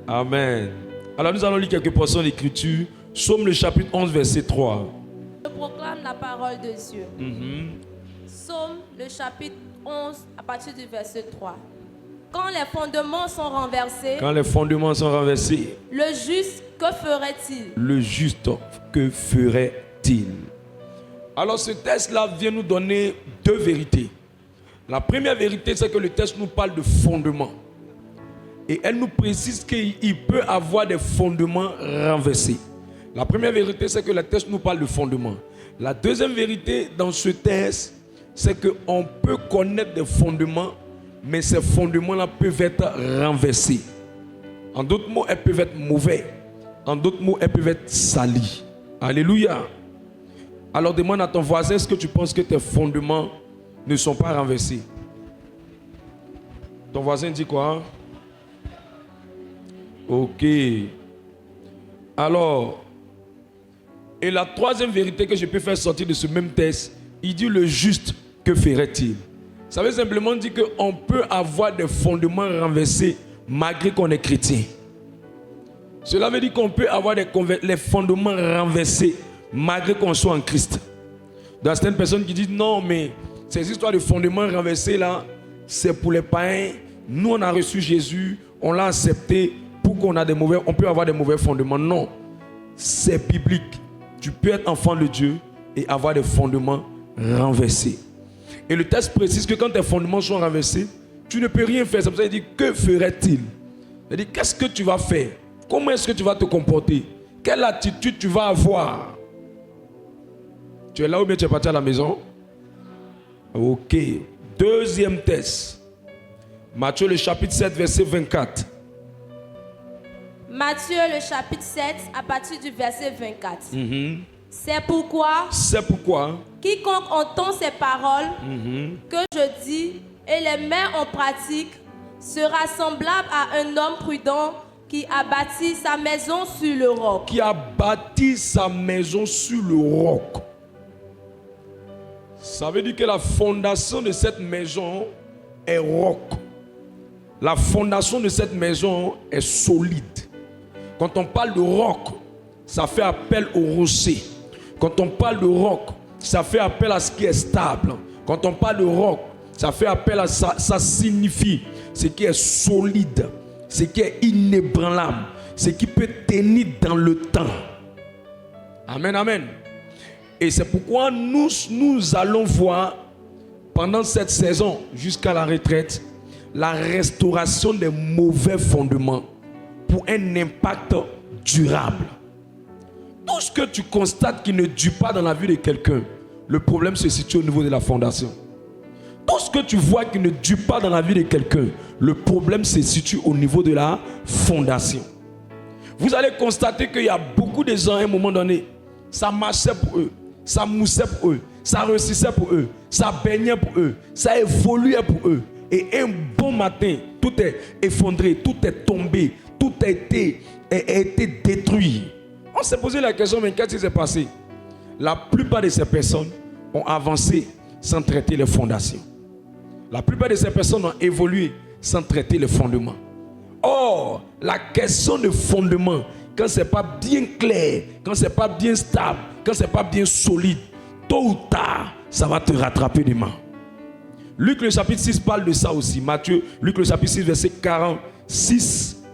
Amen. Alors nous allons lire quelques portions d'écriture. Psaume le chapitre 11, verset 3. Je proclame la parole de Dieu. Psaume le chapitre 11 à partir du verset 3. Quand les fondements sont renversés, Quand les fondements sont renversés, le juste, que ferait-il? le juste, que ferait-il? Alors ce texte-là vient nous donner deux vérités. La première vérité, c'est que le texte nous parle de fondements. Et elle nous précise qu'il peut avoir des fondements renversés. La première vérité, c'est que le texte nous parle de fondements. La deuxième vérité dans ce texte, c'est qu'on peut connaître des fondements, mais ces fondements-là peuvent être renversés. En d'autres mots, elles peuvent être mauvais. En d'autres mots, elles peuvent être salies. Alléluia. Alors demande à ton voisin, est-ce que tu penses que tes fondements ne sont pas renversés? Ton voisin dit quoi? Ok. Alors, et la troisième vérité que je peux faire sortir de ce même texte, il dit le juste, que ferait-il? Ça veut simplement dire qu'on peut avoir des fondements renversés malgré qu'on est chrétien. Cela veut dire qu'on peut avoir les fondements renversés malgré qu'on soit en Christ. Il y a certaines personnes qui disent non, mais ces histoires de fondements renversés là, c'est pour les païens. Nous, on a reçu Jésus, on l'a accepté. Pour qu'on a on peut avoir des mauvais fondements. Non, c'est biblique. Tu peux être enfant de Dieu et avoir des fondements renversés. Et le texte précise que quand tes fondements sont renversés, tu ne peux rien faire. C'est pour ça qu'il dit, que ferait-il? Il dit, qu'est-ce que tu vas faire? Comment est-ce que tu vas te comporter? Quelle attitude tu vas avoir? Tu es là ou bien tu es parti à la maison? Ok. Deuxième texte. Matthieu le chapitre 7, verset 24. Matthieu le chapitre 7 à partir du verset 24. C'est pourquoi quiconque entend ces paroles que je dis et les met en pratique sera semblable à un homme prudent qui a bâti sa maison sur le roc. Qui a bâti sa maison sur le roc. Ça veut dire que la fondation de cette maison est roc. La fondation de cette maison est solide. Quand on parle de roc, ça fait appel au rocher. Quand on parle de roc, ça fait appel à ce qui est stable. Quand on parle de roc, ça fait appel à ça signifie ce qui est solide, ce qui est inébranlable, ce qui peut tenir dans le temps. Amen, amen. Et c'est pourquoi nous allons voir pendant cette saison jusqu'à la retraite la restauration des mauvais fondements pour un impact durable. Tout ce que tu constates qui ne dure pas dans la vie de quelqu'un, le problème se situe au niveau de la fondation. Tout ce que tu vois qui ne dure pas dans la vie de quelqu'un, le problème se situe au niveau de la fondation. Vous allez constater qu'il y a beaucoup de gens à un moment donné, ça marchait pour eux, ça moussait pour eux, ça réussissait pour eux, ça baignait pour eux, ça évoluait pour eux. Et un bon matin, tout est effondré, tout est tombé, tout a été détruit. On s'est posé la question, mais qu'est-ce qui s'est passé? La plupart de ces personnes ont avancé sans traiter les fondations. La plupart de ces personnes ont évolué sans traiter les fondements. Or, la question de fondement, quand ce n'est pas bien clair, quand ce n'est pas bien stable, quand ce n'est pas bien solide, tôt ou tard, ça va te rattraper demain. Luc le chapitre 6 parle de ça aussi. Luc le chapitre 6 verset 46,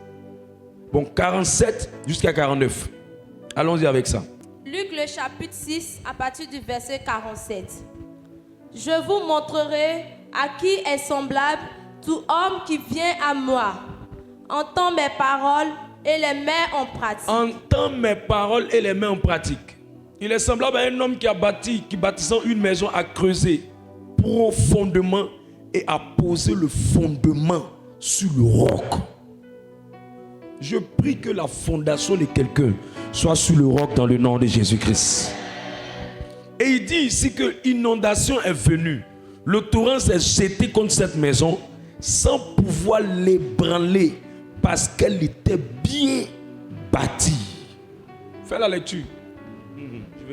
47 jusqu'à 49. Allons-y avec ça. Luc le chapitre 6 à partir du verset 47. Je vous montrerai à qui est semblable tout homme qui vient à moi, entend mes paroles et les met en pratique. Entend mes paroles et les met en pratique. Il est semblable à un homme qui bâtissant une maison a creusé profondément et a posé le fondement sur le roc. Je prie que la fondation de quelqu'un soit sur le roc dans le nom de Jésus-Christ. Et il dit ici que l'inondation est venue. Le torrent s'est jeté contre cette maison sans pouvoir l'ébranler parce qu'elle était bien bâtie. Fais la lecture.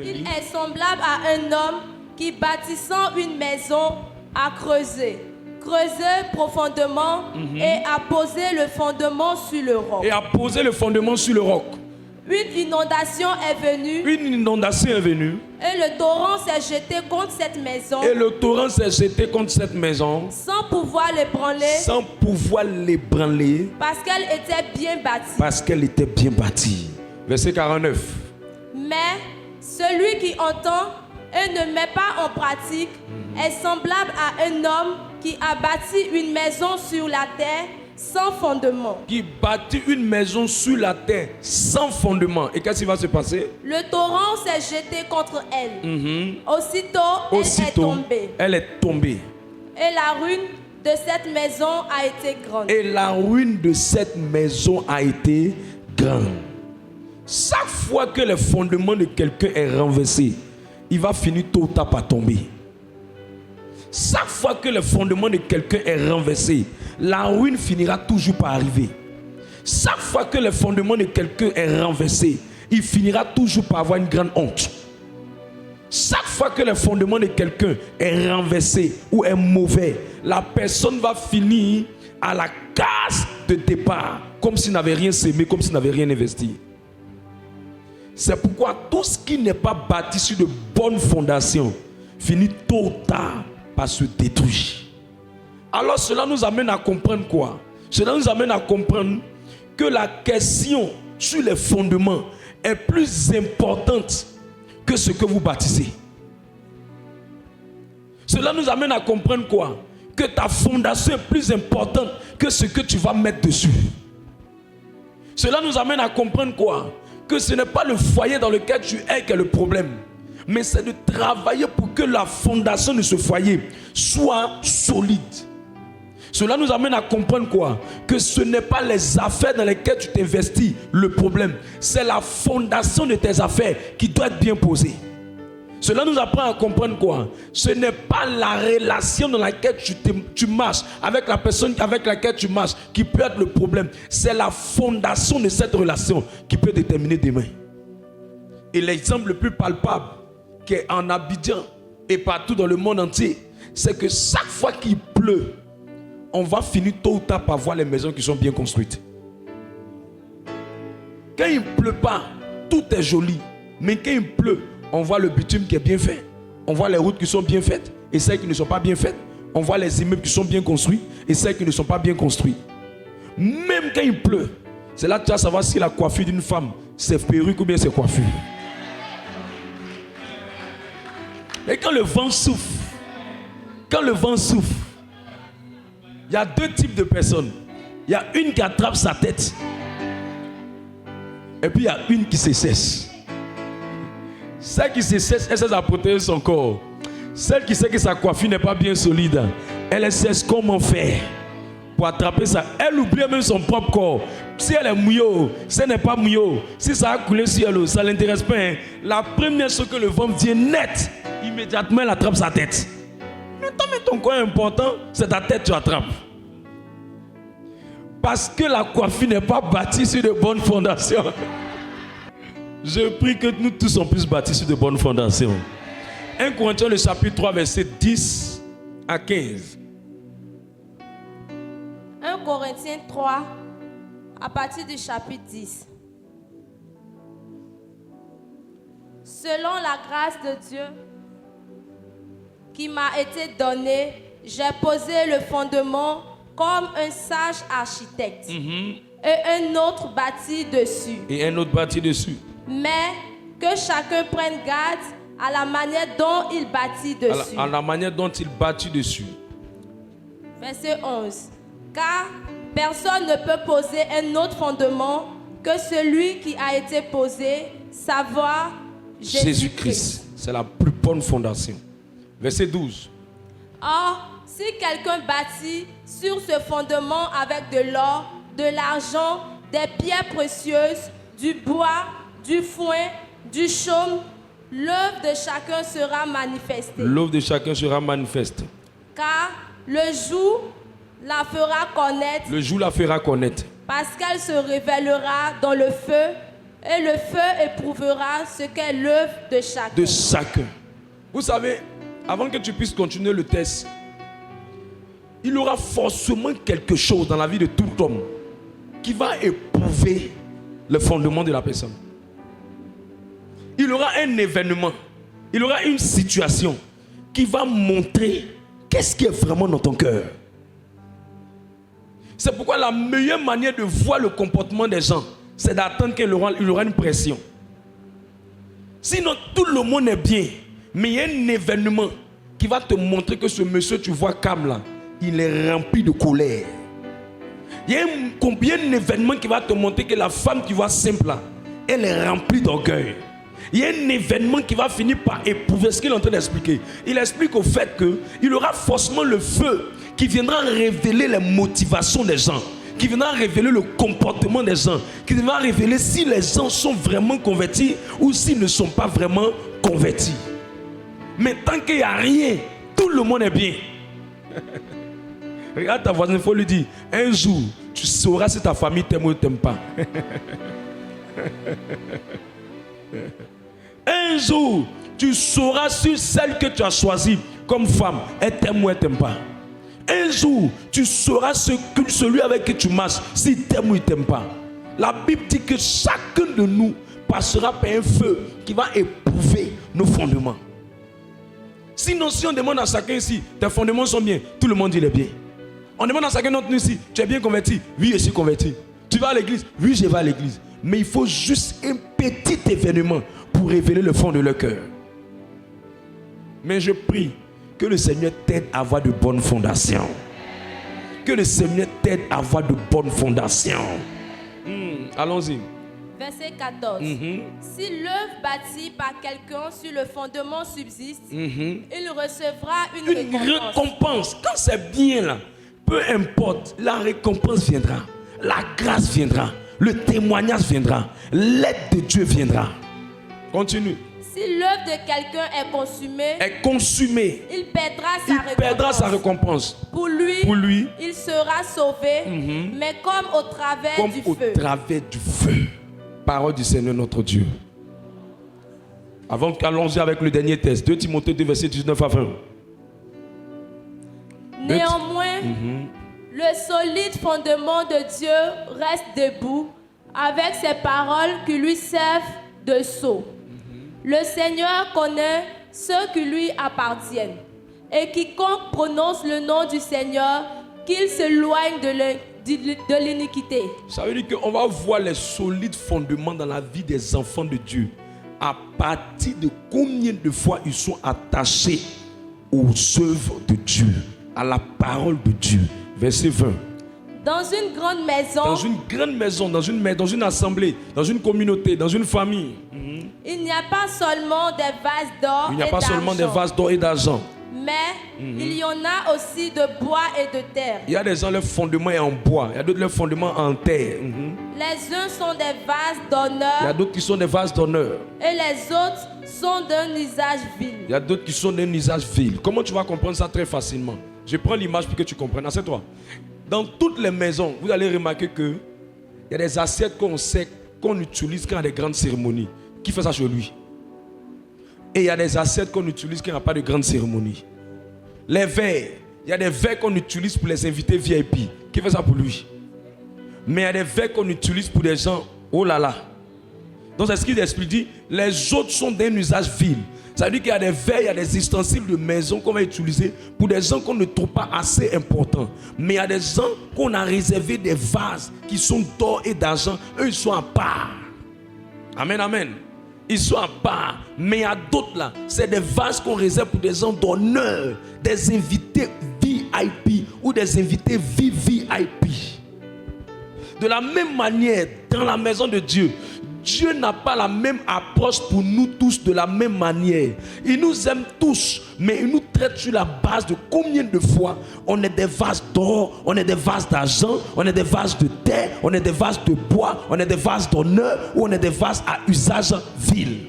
Il est semblable à un homme qui, bâtissant une maison, a creusé creusé profondément et a posé le fondement sur le roc. Et a posé le fondement sur le roc. Une inondation est venue. Une inondation est venue. Et le torrent s'est jeté contre cette maison. Et le torrent s'est jeté contre cette maison. Sans pouvoir l'ébranler. Sans pouvoir l'ébranler. Parce qu'elle était bien bâtie. Parce qu'elle était bien bâtie. Verset 49. Mais celui qui entend et ne met pas en pratique est semblable à un homme qui a bâti une maison sur la terre sans fondement. Qui bâtit une maison sur la terre sans fondement. Et qu'est-ce qui va se passer? Le torrent s'est jeté contre elle. Aussitôt, elle est tombée. Elle est tombée. Et la ruine de cette maison a été grande. Et la ruine de cette maison a été grande. Chaque fois que le fondement de quelqu'un est renversé, il va finir tôt ou tard par tomber. Chaque fois que le fondement de quelqu'un est renversé, la ruine finira toujours par arriver. Chaque fois que le fondement de quelqu'un est renversé, il finira toujours par avoir une grande honte. Chaque fois que le fondement de quelqu'un est renversé ou est mauvais, la personne va finir à la case de départ, comme s'il n'avait rien sémé, comme s'il n'avait rien investi. C'est pourquoi tout ce qui n'est pas bâti sur de bonnes fondations finit tôt ou tard par se détruire. Alors cela nous amène à comprendre quoi? Cela nous amène à comprendre que la question sur les fondements est plus importante que ce que vous bâtissez. Cela nous amène à comprendre quoi? Que ta fondation est plus importante que ce que tu vas mettre dessus. Cela nous amène à comprendre quoi? Que ce n'est pas le foyer dans lequel tu es qui est le problème, mais c'est de travailler pour que la fondation de ce foyer soit solide. Cela nous amène à comprendre quoi? Que ce n'est pas les affaires dans lesquelles tu t'investis le problème, c'est la fondation de tes affaires qui doit être bien posée. Cela nous apprend à comprendre quoi? Ce n'est pas la relation dans laquelle tu marches avec la personne avec laquelle tu marches qui peut être le problème. C'est la fondation de cette relation qui peut déterminer demain. Et l'exemple le plus palpable qui est en Abidjan et partout dans le monde entier, c'est que chaque fois qu'il pleut, on va finir tôt ou tard par voir les maisons qui sont bien construites. Quand il ne pleut pas, tout est joli. Mais quand il pleut, on voit le bitume qui est bien fait. On voit les routes qui sont bien faites et celles qui ne sont pas bien faites. On voit les immeubles qui sont bien construits et celles qui ne sont pas bien construits. Même quand il pleut, c'est là que tu vas savoir si la coiffure d'une femme, c'est perruque ou bien c'est coiffure. Et quand le vent souffle, il y a deux types de personnes. Il y a une qui attrape sa tête et puis il y a une qui se sèche. Celle qui se sèche, elle sait à protéger son corps. Celle qui sait que sa coiffure n'est pas bien solide, elle sait comment faire pour attraper ça. Elle oublie même son propre corps. Si elle est mouillée, si elle n'est pas mouillée, si ça a coulé sur elle, ça ne l'intéresse pas. Hein. La première chose que le vent vient net, immédiatement elle attrape sa tête. Mais ton corps est important, c'est ta tête que tu attrapes. Parce que la coiffure n'est pas bâtie sur de bonnes fondations. Je prie que nous tous sommes plus bâtis sur de bonnes fondations. 1 Corinthiens le chapitre 3 verset 10 à 15. 1 Corinthiens 3 à partir du chapitre 10. Selon la grâce de Dieu qui m'a été donnée, j'ai posé le fondement comme un sage architecte. Et un autre bâti dessus. Mais que chacun prenne garde à la manière dont il bâtit dessus. À la manière dont il bâtit dessus. Verset 11. Car personne ne peut poser un autre fondement que celui qui a été posé, savoir Jésus-Christ. C'est la plus bonne fondation. Verset 12. Or, si quelqu'un bâtit sur ce fondement avec de l'or, de l'argent, des pierres précieuses, du bois, du foin, du chaume, l'œuvre de chacun sera manifestée. L'œuvre de chacun sera manifeste. Car le jour la fera connaître. Parce qu'elle se révélera dans le feu, et le feu éprouvera ce qu'est l'œuvre de chacun. Vous savez, avant que tu puisses continuer le test, il y aura forcément quelque chose dans la vie de tout homme qui va éprouver le fondement de la personne. Il y aura un événement, il y aura une situation qui va montrer qu'est-ce qui est vraiment dans ton cœur. C'est pourquoi la meilleure manière de voir le comportement des gens, c'est d'attendre qu'il y aura une pression. Sinon, tout le monde est bien, mais il y a un événement qui va te montrer que ce monsieur, tu vois calme là, il est rempli de colère. Il y a un événement qui va te montrer que la femme qui voit simple là, elle est remplie d'orgueil. Il y a un événement qui va finir par éprouver ce qu'il est en train d'expliquer. Il explique au fait qu'il y aura forcément le feu qui viendra révéler les motivations des gens, qui viendra révéler le comportement des gens, qui viendra révéler si les gens sont vraiment convertis ou s'ils ne sont pas vraiment convertis. Mais tant qu'il n'y a rien, tout le monde est bien. Regarde ta voisine, il faut lui dire, un jour, tu sauras si ta famille t'aime ou ne t'aime pas. Un jour, tu sauras si celle que tu as choisie comme femme, elle t'aime ou elle t'aime pas. Un jour, tu sauras celui avec qui tu marches, s'il t'aime ou il t'aime pas. La Bible dit que chacun de nous passera par un feu qui va éprouver nos fondements. Sinon, si on demande à chacun ici, tes fondements sont bien, tout le monde dit les bien. On demande à chacun d'entre nous ici, tu es bien converti? Oui, je suis converti. Tu vas à l'église? Oui, je vais à l'église. Mais il faut juste un petit événement pour révéler le fond de leur cœur. Mais je prie que le Seigneur t'aide à avoir de bonnes fondations. Que le Seigneur t'aide à avoir de bonnes fondations. Allons-y. Verset 14. Si l'œuvre bâtie par quelqu'un sur le fondement subsiste, il recevra une récompense. Quand c'est bien là, peu importe, la récompense viendra. La grâce viendra. Le témoignage viendra. L'aide de Dieu viendra. Continue. Si l'œuvre de quelqu'un est consumée, il perdra sa récompense. Pour lui, il sera sauvé, mais comme au travers du feu. Parole du Seigneur notre Dieu. Avant qu'allons-y avec le dernier texte, 2 Timothée 2, verset 19 à 20. Néanmoins, le solide fondement de Dieu reste debout avec ses paroles qui lui servent de sceau. Le Seigneur connaît ceux qui lui appartiennent. Et quiconque prononce le nom du Seigneur, qu'il s'éloigne de l'iniquité. Ça veut dire qu'on va voir les solides fondements dans la vie des enfants de Dieu. À partir de combien de fois ils sont attachés aux œuvres de Dieu, à la parole de Dieu. Verset 20. Dans une grande maison, dans une assemblée, dans une communauté, dans une famille. Il n'y a pas seulement des vases d'or et d'argent. Mais il y en a aussi de bois et de terre. Il y a des gens, leur fondement est en bois. Il y a d'autres, leur fondement en terre. Les uns sont des vases d'honneur. Il y a d'autres qui sont des vases d'honneur. Et les autres sont d'un usage vil. Il y a d'autres qui sont d'un usage vil. Comment tu vas comprendre ça très facilement? Je prends l'image pour que tu comprennes. Assieds-toi. Dans toutes les maisons, vous allez remarquer que il y a des assiettes qu'on utilise quand il y a des grandes cérémonies. Qui fait ça chez lui? Et il y a des assiettes qu'on utilise quand il n'y a pas de grande cérémonie. Les verres, il y a des verres qu'on utilise pour les invités VIP. Qui fait ça pour lui? Mais il y a des verres qu'on utilise pour des gens, oh là là. Donc c'est ce qu'il explique, dit, les autres sont d'un usage vil. Ça veut dire qu'il y a des verres, il y a des ustensiles de maison qu'on va utiliser pour des gens qu'on ne trouve pas assez importants. Mais il y a des gens qu'on a réservé des vases qui sont d'or et d'argent. Eux, ils sont à part. Amen, amen. Ils sont à part. Mais il y a d'autres là, c'est des vases qu'on réserve pour des gens d'honneur, des invités VIP ou des invités VVIP. De la même manière, dans la maison de Dieu, Dieu n'a pas la même approche pour nous tous de la même manière. Il nous aime tous, mais il nous traite sur la base de combien de fois on est des vases d'or, on est des vases d'argent, on est des vases de terre, on est des vases de bois, on est des vases d'honneur ou on est des vases à usage vil.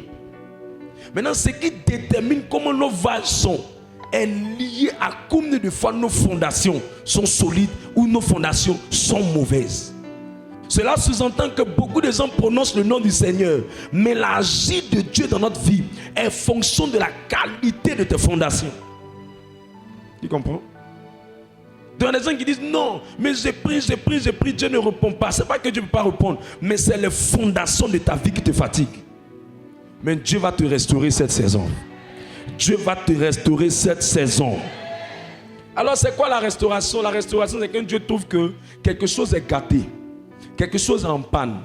Maintenant, ce qui détermine comment nos vases sont est lié à combien de fois nos fondations sont solides ou nos fondations sont mauvaises. Cela sous-entend que beaucoup de gens prononcent le nom du Seigneur, mais l'agir de Dieu dans notre vie est fonction de la qualité de tes fondations. Tu comprends? Il y a des gens qui disent non, mais j'ai pris, Dieu ne répond pas. Ce n'est pas que Dieu ne peut pas répondre, mais c'est les fondations de ta vie qui te fatiguent. Mais Dieu va te restaurer cette saison. Dieu va te restaurer cette saison. Alors c'est quoi la restauration? La restauration, c'est quand Dieu trouve que quelque chose est gâté, quelque chose est en panne,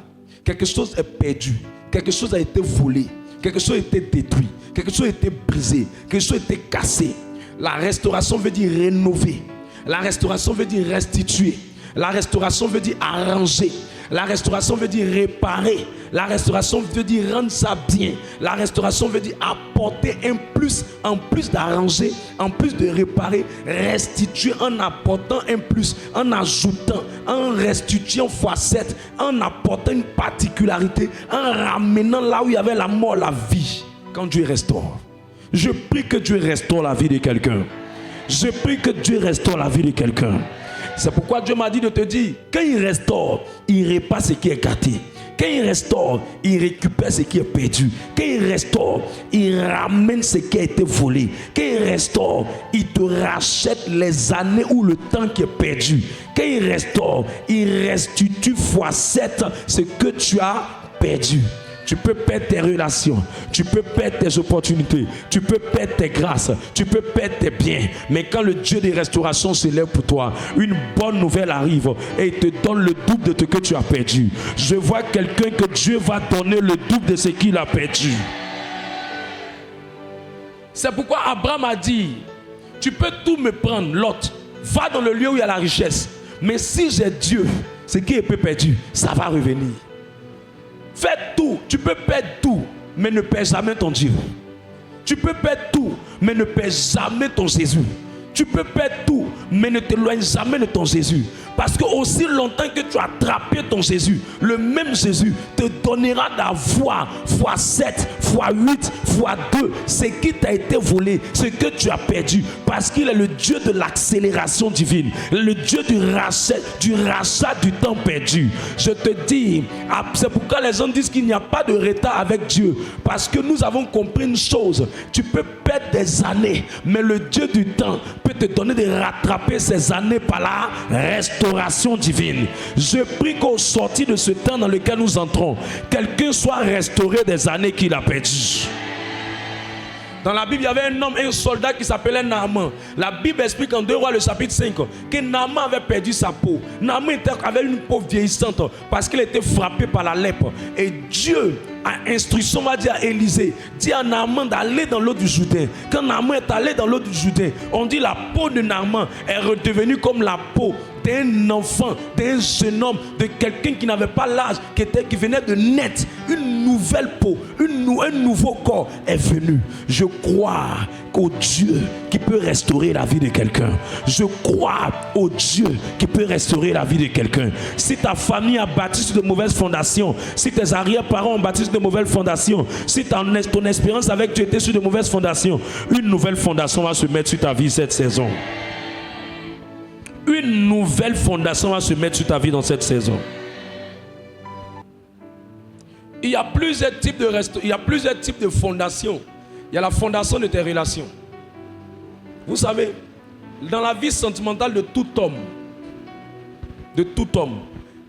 quelque chose est perdu, quelque chose a été volé, quelque chose a été détruit, quelque chose a été brisé, quelque chose a été cassé. La restauration veut dire rénover. La restauration veut dire restituer. La restauration veut dire arranger. La restauration veut dire réparer. La restauration veut dire rendre ça bien. La restauration veut dire apporter un plus, en plus d'arranger, en plus de réparer, restituer en apportant un plus, en ajoutant, en restituant x7, en apportant une particularité, en ramenant là où il y avait la mort, la vie. Quand Dieu restaure, je prie que Dieu restaure la vie de quelqu'un. Je prie que Dieu restaure la vie de quelqu'un. C'est pourquoi Dieu m'a dit de te dire, quand il restaure, il répare ce qui est gâté. Quand il restaure, il récupère ce qui est perdu. Quand il restaure, il ramène ce qui a été volé. Quand il restaure, il te rachète les années ou le temps qui est perdu. Quand il restaure, il restitue x7 ce que tu as perdu. Tu peux perdre tes relations, tu peux perdre tes opportunités, tu peux perdre tes grâces, tu peux perdre tes biens. Mais quand le Dieu des restaurations se lève pour toi, une bonne nouvelle arrive et il te donne le double de ce que tu as perdu. Je vois quelqu'un que Dieu va donner le double de ce qu'il a perdu. C'est pourquoi Abraham a dit, tu peux tout me prendre, Lot, va dans le lieu où il y a la richesse. Mais si j'ai Dieu, ce qui est peu perdu, ça va revenir. Fais tout, tu peux perdre tout, mais ne perds jamais ton Dieu. Tu peux perdre tout, mais ne perds jamais ton Jésus. Tu peux perdre tout, mais ne t'éloigne jamais de ton Jésus. Parce que aussi longtemps que tu as attrapé ton Jésus, le même Jésus te donnera d'avoir x7, x8, x2 ce qui t'a été volé, ce que tu as perdu. Parce qu'il est le Dieu de l'accélération divine, le Dieu du rachat du temps perdu. Je te dis, c'est pourquoi les gens disent qu'il n'y a pas de retard avec Dieu. Parce que nous avons compris une chose, tu peux perdre des années, mais le Dieu du temps peut te donner de rattraper ces années par la restauration divine. Je prie qu'au sortir de ce temps dans lequel nous entrons, quelqu'un soit restauré des années qu'il a perdues. Dans la Bible, il y avait un homme, un soldat qui s'appelait Naaman. La Bible explique en 2 Rois, le chapitre 5, que Naaman avait perdu sa peau. Naaman avait une peau vieillissante parce qu'il était frappé par la lèpre. Et Dieu a instruction, on va dire à Élisée, dit à Naaman d'aller dans l'eau du Jourdain. Quand Naaman est allé dans l'eau du Jourdain, on dit la peau de Naaman est redevenue comme la peau d'un enfant, d'un jeune homme, de quelqu'un qui n'avait pas l'âge, qui venait de naître. Une nouvelle peau, un nouveau corps est venu. Je crois qu'au Dieu qui peut restaurer la vie de quelqu'un. Je crois au Dieu qui peut restaurer la vie de quelqu'un. Si ta famille a bâti sur de mauvaises fondations, si tes arrière-parents ont bâti sur de mauvaises fondations, si ton expérience avec Dieu était sur de mauvaises fondations, une nouvelle fondation va se mettre sur ta vie cette saison. Une nouvelle fondation va se mettre sur ta vie dans cette saison. Il y a plusieurs types de fondations. Il y a la fondation de tes relations. Vous savez, dans la vie sentimentale de tout homme,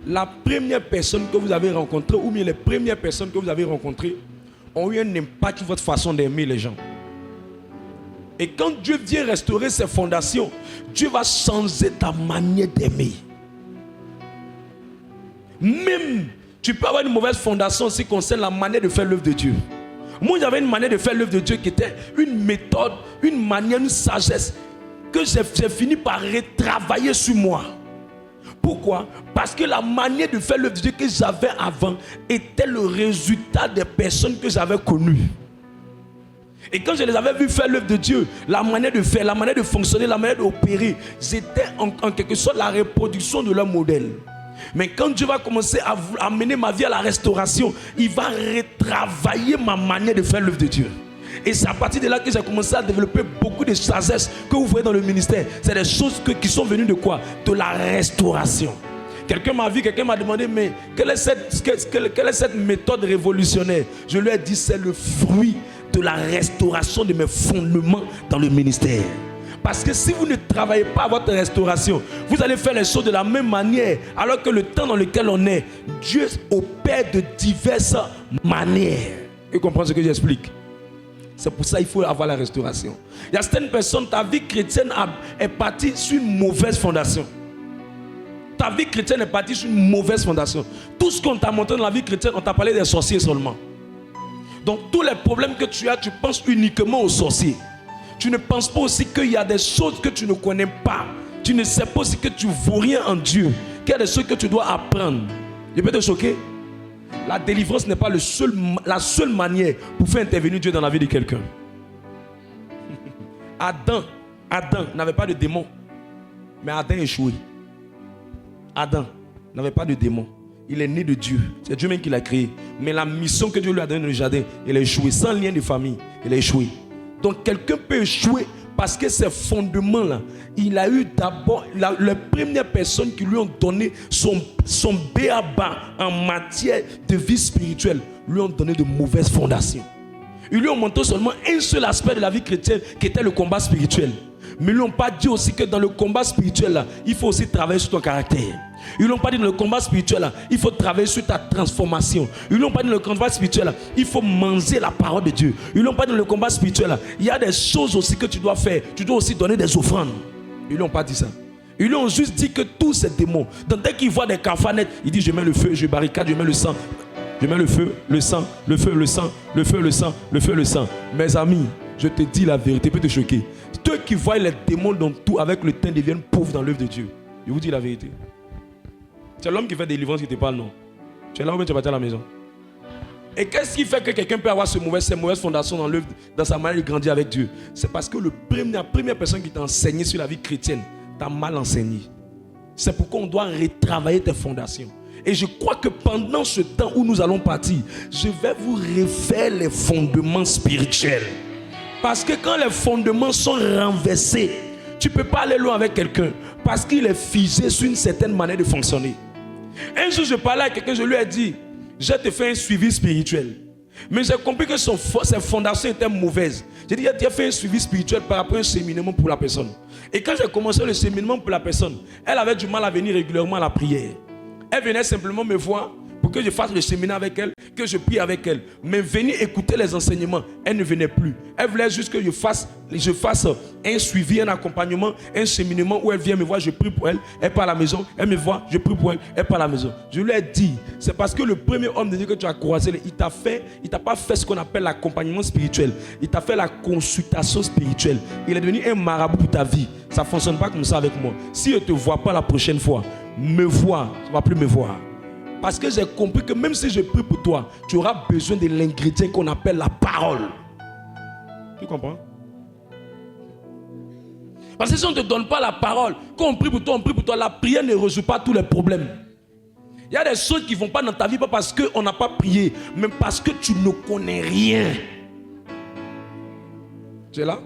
la première personne que vous avez rencontrée, ou bien les premières personnes que vous avez rencontrées, ont eu un impact sur votre façon d'aimer les gens. Et quand Dieu vient restaurer ses fondations, Dieu va changer ta manière d'aimer. Même, tu peux avoir une mauvaise fondation en ce qui concerne la manière de faire l'œuvre de Dieu. Moi, j'avais une manière de faire l'œuvre de Dieu qui était une méthode, une manière, une sagesse que j'ai fini par retravailler sur moi. Pourquoi? Parce que la manière de faire l'œuvre de Dieu que j'avais avant était le résultat des personnes que j'avais connues. Et quand je les avais vus faire l'œuvre de Dieu, la manière de faire, la manière de fonctionner, la manière d'opérer, j'étais en quelque sorte la reproduction de leur modèle. Mais quand Dieu va commencer à amener ma vie à la restauration, il va retravailler ma manière de faire l'œuvre de Dieu. Et c'est à partir de là que j'ai commencé à développer beaucoup de sagesse que vous voyez dans le ministère. C'est des choses qui sont venues de quoi? De la restauration. Quelqu'un m'a demandé, mais quelle est cette méthode révolutionnaire? Je lui ai dit, c'est le fruit de la restauration de mes fondements dans le ministère. Parce que si vous ne travaillez pas à votre restauration, vous allez faire les choses de la même manière, alors que le temps dans lequel on est, Dieu opère de diverses manières. Vous comprenez ce que j'explique? C'est pour ça qu'il faut avoir la restauration. Il y a certaines personnes, ta vie chrétienne est partie sur une mauvaise fondation. Ta vie chrétienne est partie sur une mauvaise fondation. Tout ce qu'on t'a montré dans la vie chrétienne, on t'a parlé des sorciers seulement. Donc tous les problèmes que tu as, tu penses uniquement aux sorciers. Tu ne penses pas aussi qu'il y a des choses que tu ne connais pas. Tu ne sais pas aussi que tu ne vaux rien en Dieu. Qu'il y a des choses que tu dois apprendre. Je peux te choquer? La délivrance n'est pas la seule manière pour faire intervenir Dieu dans la vie de quelqu'un. Adam n'avait pas de démon. Mais Adam a échoué. Adam n'avait pas de démon. Il est né de Dieu. C'est Dieu même qui l'a créé. Mais la mission que Dieu lui a donnée dans le jardin, il a échoué. Sans lien de famille, il a échoué. Donc quelqu'un peut échouer parce que ces fondements-là, il a eu d'abord, les premières personnes qui lui ont donné son b.a.-ba en matière de vie spirituelle, lui ont donné de mauvaises fondations. Ils lui ont montré seulement un seul aspect de la vie chrétienne qui était le combat spirituel. Mais ils ne lui ont pas dit aussi que dans le combat spirituel, là, il faut aussi travailler sur ton caractère. Ils ne lui ont pas dit dans le combat spirituel, là, il faut travailler sur ta transformation. Ils ne lui ont pas dit dans le combat spirituel, là, il faut manger la parole de Dieu. Ils ne lui ont pas dit dans le combat spirituel, là, il y a des choses aussi que tu dois faire. Tu dois aussi donner des offrandes. Ils ne lui ont pas dit ça. Ils lui ont juste dit que tous ces démons, dès qu'ils voient des cafanettes, ils disent je mets le feu, je barricade, je mets le sang. Je mets le feu, le sang, le feu, le sang, le feu, le sang, le feu, le sang. Mes amis, je te dis la vérité, peut te choquer. Ceux qui voient les démons dans tout avec le temps deviennent pauvres dans l'œuvre de Dieu. Je vous dis la vérité. C'est l'homme qui fait des délivrances qui te parle, non? Tu es là ou bien tu es parti à la maison? Et qu'est-ce qui fait que quelqu'un peut avoir ces mauvaises fondations dans l'œuvre, dans sa manière de grandir avec Dieu? C'est parce que la première personne qui t'a enseigné sur la vie chrétienne t'a mal enseigné. C'est pourquoi on doit retravailler tes fondations. Et je crois que pendant ce temps où nous allons partir, je vais vous refaire les fondements spirituels. Parce que quand les fondements sont renversés, tu ne peux pas aller loin avec quelqu'un. Parce qu'il est figé sur une certaine manière de fonctionner. Un jour, je parlais à quelqu'un, je lui ai dit, je te fais un suivi spirituel. Mais j'ai compris que ses fondations étaient mauvaises. J'ai dit, tu as fait un suivi spirituel par rapport à un séminement pour la personne. Et quand j'ai commencé le séminement pour la personne, elle avait du mal à venir régulièrement à la prière. Elle venait simplement me voir pour que je fasse le séminaire avec elle, que je prie avec elle. Mais venir écouter les enseignements, elle ne venait plus. Elle voulait juste que je fasse un suivi, un accompagnement, un séminaire où elle vient me voir, je prie pour elle, elle part à la maison, elle me voit, je prie pour elle, elle part à la maison. Je lui ai dit, c'est parce que le premier homme de Dieu que tu as croisé, il t'a pas fait ce qu'on appelle l'accompagnement spirituel. Il t'a fait la consultation spirituelle. Il est devenu un marabout pour ta vie. Ça ne fonctionne pas comme ça avec moi. Si je ne te vois pas la prochaine fois, me voir, tu ne vas plus me voir. Parce que j'ai compris que même si je prie pour toi, tu auras besoin de l'ingrédient qu'on appelle la parole. Tu comprends? Parce que si on ne te donne pas la parole, quand on prie pour toi, la prière ne résout pas tous les problèmes. Il y a des choses qui ne vont pas dans ta vie, pas parce qu'on n'a pas prié, mais parce que tu ne connais rien. Tu es là?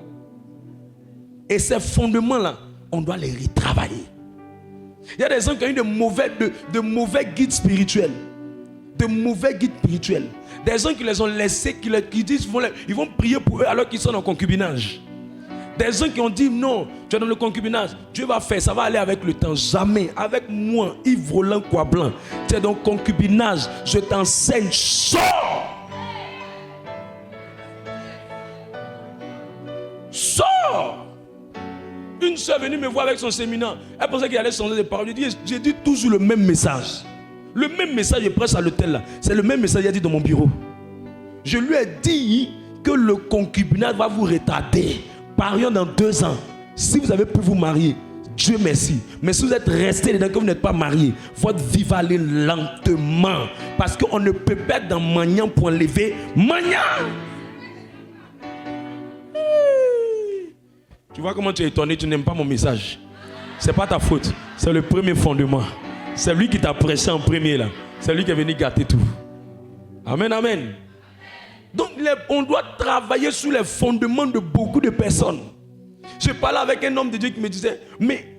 Et ces fondements-là, on doit les retravailler. Il y a des gens qui ont eu de mauvais guides spirituels. De mauvais guides spirituels. Des gens qui les ont laissés, qui disent qu'ils vont prier pour eux alors qu'ils sont en concubinage. Des gens qui ont dit non, tu es dans le concubinage, Dieu va faire, ça va aller avec le temps. Jamais. Avec moi, Yves Roland Coiblanc, tu es dans le concubinage, je t'enseigne, sors! Sors! Une soeur est venue me voir avec son séminaire. Elle pensait qu'il allait changer de parole. J'ai dit toujours le même message. Le même message, je prêche à l'hôtel là. C'est le même message qu'il a dit dans mon bureau. Je lui ai dit que le concubinage va vous retarder. Parions dans 2 ans. Si vous avez pu vous marier, Dieu merci. Mais si vous êtes resté dedans, que vous n'êtes pas marié, votre vie va aller lentement. Parce qu'on ne peut pas être dans Magnan pour enlever Magnan. Tu vois comment tu es étonné, tu n'aimes pas mon message. Ce n'est pas ta faute. C'est le premier fondement. C'est lui qui t'a prêché en premier là. C'est lui qui est venu gâter tout. Amen, amen. Donc on doit travailler sur les fondements de beaucoup de personnes. Je parlais avec un homme de Dieu qui me disait, mais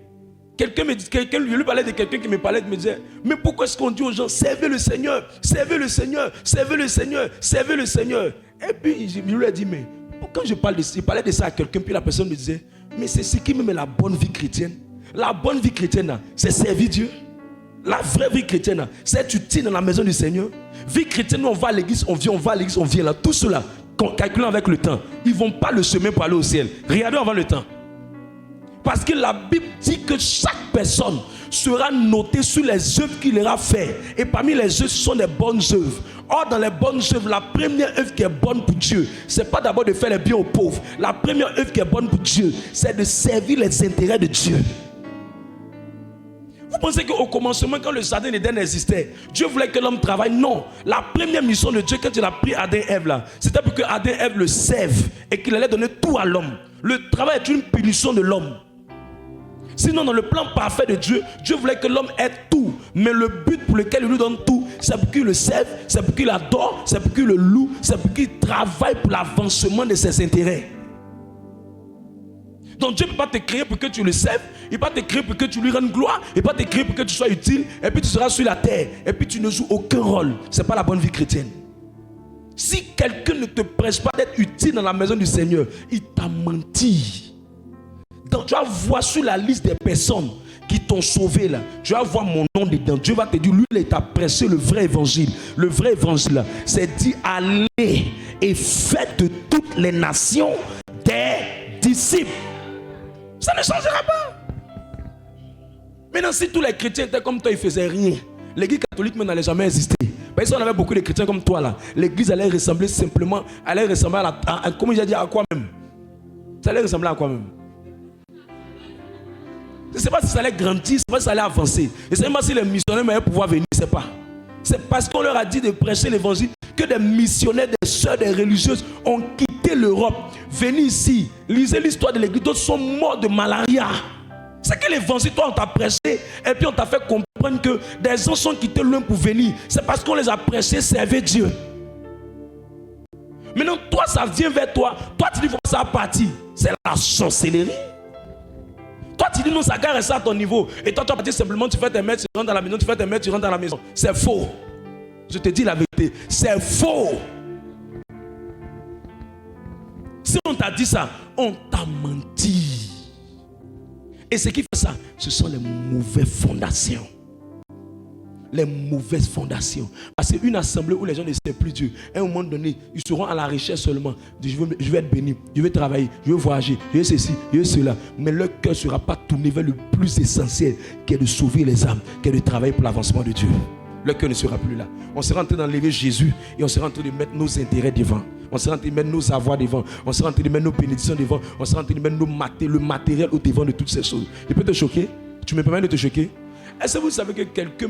je lui parlais de quelqu'un qui me parlait, me disait, mais pourquoi est-ce qu'on dit aux gens, servez le Seigneur, servez le Seigneur, servez le Seigneur, servez le Seigneur. Et puis je lui ai dit, mais Quand je parlais de ça à quelqu'un, puis la personne me disait, mais c'est ce qui me met la bonne vie chrétienne. La bonne vie chrétienne, c'est servir Dieu. La vraie vie chrétienne, c'est être utile dans la maison du Seigneur. Vie chrétienne, on va à l'église, on vient, on va à l'église, on vient là. Tout cela, calculant avec le temps, ils ne vont pas le semer pour aller au ciel. Regardez avant le temps. Parce que la Bible dit que chaque personne sera notée sur les œuvres qu'il aura fait. Et parmi les œuvres, ce sont des bonnes œuvres. Or, dans les bonnes œuvres, la première œuvre qui est bonne pour Dieu, ce n'est pas d'abord de faire les biens aux pauvres. La première œuvre qui est bonne pour Dieu, c'est de servir les intérêts de Dieu. Vous pensez qu'au commencement, quand le jardin d'Éden existait, Dieu voulait que l'homme travaille? Non. La première mission de Dieu, quand il a pris Adam et Ève là, c'était pour que Adam et Ève le servent et qu'il allait donner tout à l'homme. Le travail est une punition de l'homme. Sinon, dans le plan parfait de Dieu, Dieu voulait que l'homme ait tout. Mais le but pour lequel il lui donne tout, c'est pour qu'il le serve, c'est pour qu'il adore, c'est pour qu'il le loue, c'est pour qu'il travaille pour l'avancement de ses intérêts. Donc Dieu ne peut pas te créer pour que tu le serves, il ne peut pas te créer pour que tu lui rendes gloire, il ne peut pas te créer pour que tu sois utile, et puis tu seras sur la terre, et puis tu ne joues aucun rôle. Ce n'est pas la bonne vie chrétienne. Si quelqu'un ne te prêche pas d'être utile dans la maison du Seigneur, il t'a menti. Donc, tu vas voir sur la liste des personnes qui t'ont sauvé là, tu vas voir mon nom dedans. Dieu va te dire, lui il t'a prêché le vrai évangile. Le vrai évangile là, c'est dit allez et faites de toutes les nations des disciples. Ça ne changera pas. Maintenant, si tous les chrétiens étaient comme toi, ils ne faisaient rien. L'église catholique même n'allait jamais exister. Parce qu'on avait beaucoup de chrétiens comme toi là. L'église allait ressembler simplement, allait ressembler à comment j'ai dit, à quoi même? Ça allait ressembler à quoi même? Je ne sais pas si ça allait grandir, je ne sais pas si ça allait avancer. Je ne sais pas si les missionnaires allaient pouvoir venir, je ne sais pas. C'est parce qu'on leur a dit de prêcher l'évangile que des missionnaires, des sœurs, des religieuses ont quitté l'Europe. Venez ici, lisez l'histoire de l'église, d'autres sont morts de malaria. C'est que l'évangile, toi on t'a prêché et puis on t'a fait comprendre que des gens sont quittés loin pour venir. C'est parce qu'on les a prêchés, servir Dieu. Maintenant, toi ça vient vers toi, toi tu dis ça a parti. C'est la sorcellerie. Toi tu dis non, ça garde ça à ton niveau. Et toi tu vas dire simplement tu fais tes mètres, tu rentres dans la maison, tu fais tes mètres, tu rentres dans la maison. C'est faux. Je te dis la vérité, c'est faux. Si on t'a dit ça, on t'a menti. Et ce qui fait ça, ce sont les mauvaises fondations. Les mauvaises fondations. Parce qu'une assemblée où les gens ne savent plus Dieu, à un moment donné, ils seront à la recherche seulement. Je vais être béni, je vais travailler, je vais voyager, je vais ceci, je vais cela. Mais leur cœur ne sera pas tourné vers le plus essentiel, qui est de sauver les âmes, qui est de travailler pour l'avancement de Dieu. Leur cœur ne sera plus là. On sera en train d'enlever Jésus et on sera en train de mettre nos intérêts devant. On sera en train de mettre nos avoirs devant. On sera en train de mettre nos bénédictions devant. On sera en train de mettre le matériel au devant de toutes ces choses. Je peux te choquer? Tu me permets de te choquer? Est-ce que vous savez que quelqu'un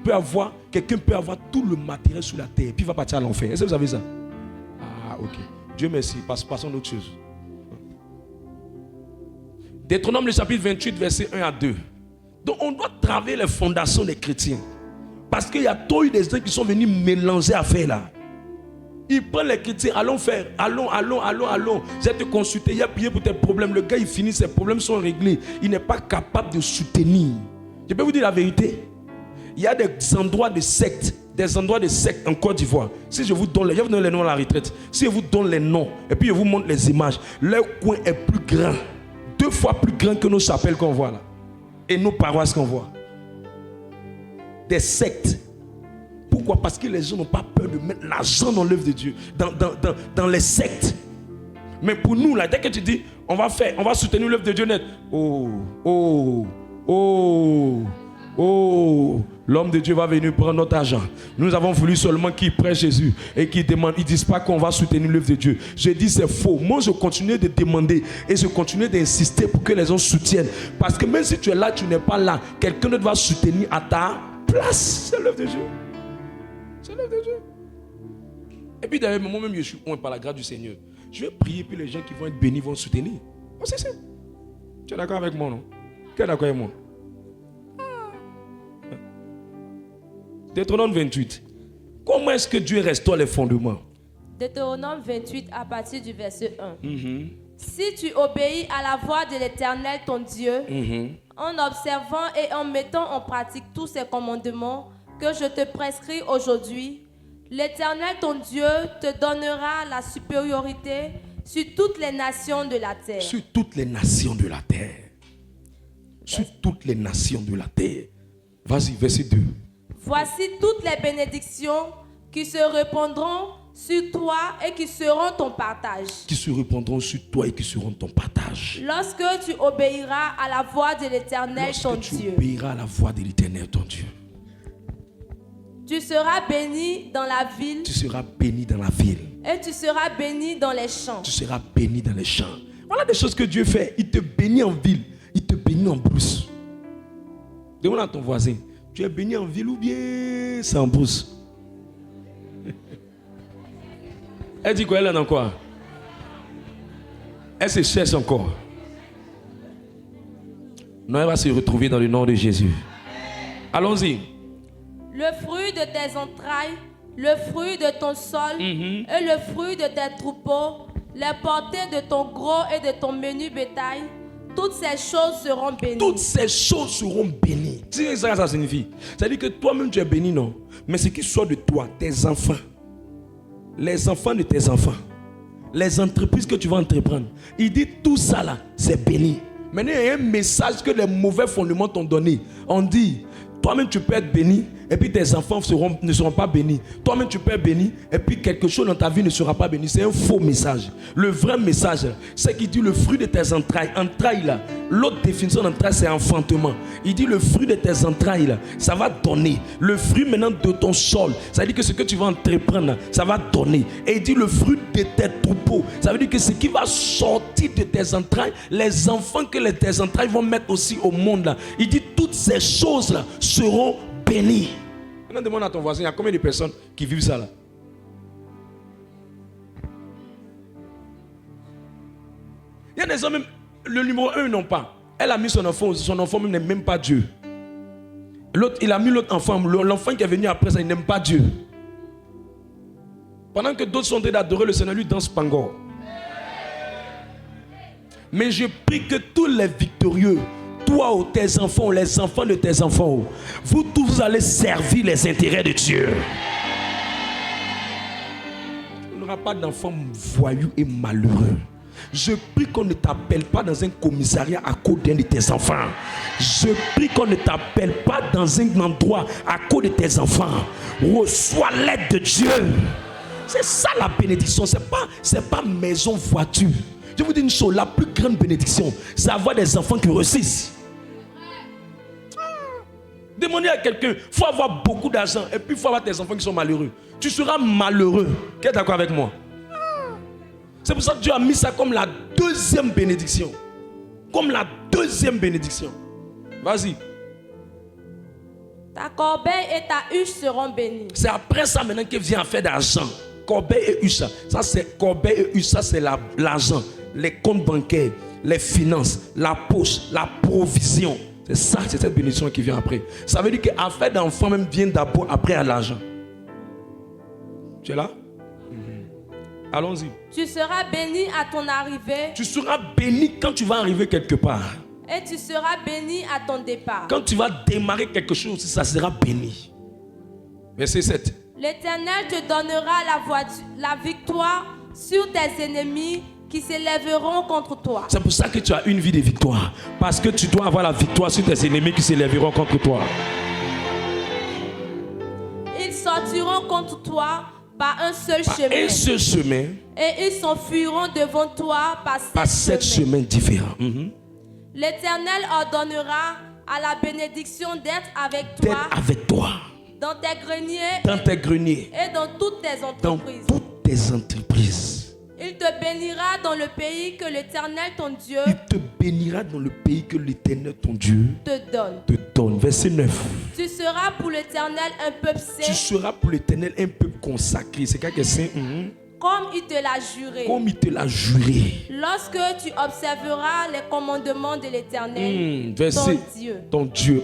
peut avoir tout le matériel sur la terre et puis il va partir à l'enfer? Est-ce que vous savez ça? Ah, ok. Dieu merci. Passons à autre chose. Deutéronome le chapitre 28, verset 1 à 2. Donc on doit travailler les fondations des chrétiens. Parce qu'il y a trop eu des gens qui sont venus mélanger affaires là. Ils prennent les chrétiens, allons faire, allons. J'ai te consulté, il a prié pour tes problèmes. Le gars il finit, ses problèmes sont réglés. Il n'est pas capable de soutenir. Je peux vous dire la vérité. Il y a des endroits de sectes en Côte d'Ivoire. Si je vous donne les noms à la retraite, si je vous donne les noms et puis je vous montre les images, leur coin est plus grand, 2 fois plus grand que nos chapelles qu'on voit là et nos paroisses qu'on voit. Des sectes. Pourquoi? Parce que les gens n'ont pas peur de mettre l'argent dans l'œuvre de Dieu, dans les sectes. Mais pour nous là, dès que tu dis on va soutenir l'œuvre de Dieu net. L'homme de Dieu va venir prendre notre argent. Nous avons voulu seulement qu'il prêche Jésus et qu'il demande. Ils ne disent pas qu'on va soutenir l'œuvre de Dieu. Je dis c'est faux. Moi je continue de demander et je continue d'insister pour que les gens soutiennent. Parce que même si tu es là, tu n'es pas là, quelqu'un d'autre va soutenir à ta place. C'est l'œuvre de Dieu. C'est l'œuvre de Dieu. Et puis d'ailleurs, moi-même je suis par la grâce du Seigneur. Je vais prier puis les gens qui vont être bénis vont soutenir. Oh, c'est ça. Tu es d'accord avec moi, non? Tu es d'accord avec moi? Deutéronome 28. Comment est-ce que Dieu restaure les fondements? Deutéronome 28 à partir du verset 1. Si tu obéis à la voix de l'Éternel ton Dieu, en observant et en mettant en pratique tous ces commandements que je te prescris aujourd'hui, l'Éternel ton Dieu te donnera la supériorité sur toutes les nations de la terre. Sur toutes les nations de la terre. Sur toutes les nations de la terre. Vas-y, verset 2. Voici toutes les bénédictions qui se répandront sur toi et qui seront ton partage. Qui se répandront sur toi et qui seront ton partage. Lorsque tu obéiras à la voix de l'Éternel ton Dieu. Lorsque tu obéiras à la voix de l'Éternel ton Dieu. Tu seras béni dans la ville. Tu seras béni dans la ville. Et tu seras béni dans les champs. Tu seras béni dans les champs. Voilà des choses que Dieu fait. Il te bénit en ville. Il te bénit en brousse. Demande à ton voisin. Tu es béni en ville ou bien c'est en brousse? Elle dit quoi? Elle en a quoi? Elle se cherche encore. Non, elle va se retrouver dans le nom de Jésus. Allons-y. Le fruit de tes entrailles, le fruit de ton sol et le fruit de tes troupeaux, les portées de ton gros et de ton menu bétail, toutes ces choses seront bénies. Toutes ces choses seront bénies. C'est ça que ça signifie. C'est-à-dire que toi-même tu es béni, non? Mais ce qui sort de toi, tes enfants, les enfants de tes enfants, les entreprises que tu vas entreprendre, il dit tout ça là, c'est béni. Maintenant, il y a un message que les mauvais fondements t'ont donné. On dit, toi-même tu peux être béni, et puis tes enfants ne seront pas bénis. Toi-même tu peux être béni, et puis quelque chose dans ta vie ne sera pas béni. C'est un faux message. Le vrai message, c'est qu'il dit le fruit de tes entrailles. Entrailles là, l'autre définition d'entrailles c'est enfantement. Il dit le fruit de tes entrailles là, ça va donner. Le fruit maintenant de ton sol, ça veut dire que ce que tu vas entreprendre là, ça va donner. Et il dit le fruit de tes troupeaux, ça veut dire que ce qui va sortir de tes entrailles, les enfants que tes entrailles vont mettre aussi au monde là. Il dit toutes ces choses là seront béni. Maintenant demande à ton voisin, il y a combien de personnes qui vivent ça là? Il y a des hommes même, le numéro 1 ils n'ont pas. Elle a mis son enfant même n'aime même pas Dieu. L'autre, il a mis l'autre enfant, l'enfant qui est venu après ça, il n'aime pas Dieu. Pendant que d'autres sont en train d'adorer le Seigneur, lui danse pangor. Mais je prie que tous les victorieux, toi ou tes enfants, les enfants de tes enfants, vous tous vous allez servir les intérêts de Dieu. Il n'y aura pas d'enfants voyous et malheureux. Je prie qu'on ne t'appelle pas dans un commissariat à cause d'un de tes enfants. Je prie qu'on ne t'appelle pas dans un endroit à cause de tes enfants. Reçois l'aide de Dieu. C'est ça la bénédiction. C'est pas maison, voiture. Je vous dis une chose, la plus grande bénédiction, c'est avoir des enfants qui réussissent. Demandez à quelqu'un, il faut avoir beaucoup d'argent et puis il faut avoir tes enfants qui sont malheureux. Tu seras malheureux. Qui est d'accord avec moi? C'est pour ça que Dieu a mis ça comme la deuxième bénédiction. Comme la deuxième bénédiction. Vas-y. Ta corbeille et ta huche seront bénies. C'est après ça maintenant qu'il vient à faire d'argent. Corbeille et huche. Ça c'est corbeille et huche. Ça c'est l'argent. Les comptes bancaires, les finances, la poche, la provision. C'est ça, c'est cette bénédiction qui vient après. Ça veut dire que l'affaire d'enfant même vient d'abord après à l'argent. Tu es là? Allons-y. Tu seras béni à ton arrivée. Tu seras béni quand tu vas arriver quelque part. Et tu seras béni à ton départ. Quand tu vas démarrer quelque chose, ça sera béni. Verset 7. L'Éternel te donnera la victoire sur tes ennemis qui s'élèveront contre toi. C'est pour ça que tu as une vie de victoire. Parce que tu dois avoir la victoire sur tes ennemis qui s'élèveront contre toi. Ils sortiront contre toi par un seul chemin. Un seul chemin. Et ils s'enfuiront devant toi par sept chemins différents. L'Éternel ordonnera à la bénédiction d'être avec toi. Dans tes greniers. Et dans toutes tes entreprises. Dans toutes tes entreprises. Il te bénira dans le pays que l'Éternel ton Dieu. Il te bénira dans le pays que l'Éternel ton Dieu te donne. Verset 9. Tu seras pour l'Éternel un peuple saint. Tu seras pour l'Éternel un peuple consacré. C'est quelqu'un qui est saint. Comme il te l'a juré. Comme il te l'a juré. Lorsque tu observeras les commandements de l'Éternel, ton Dieu.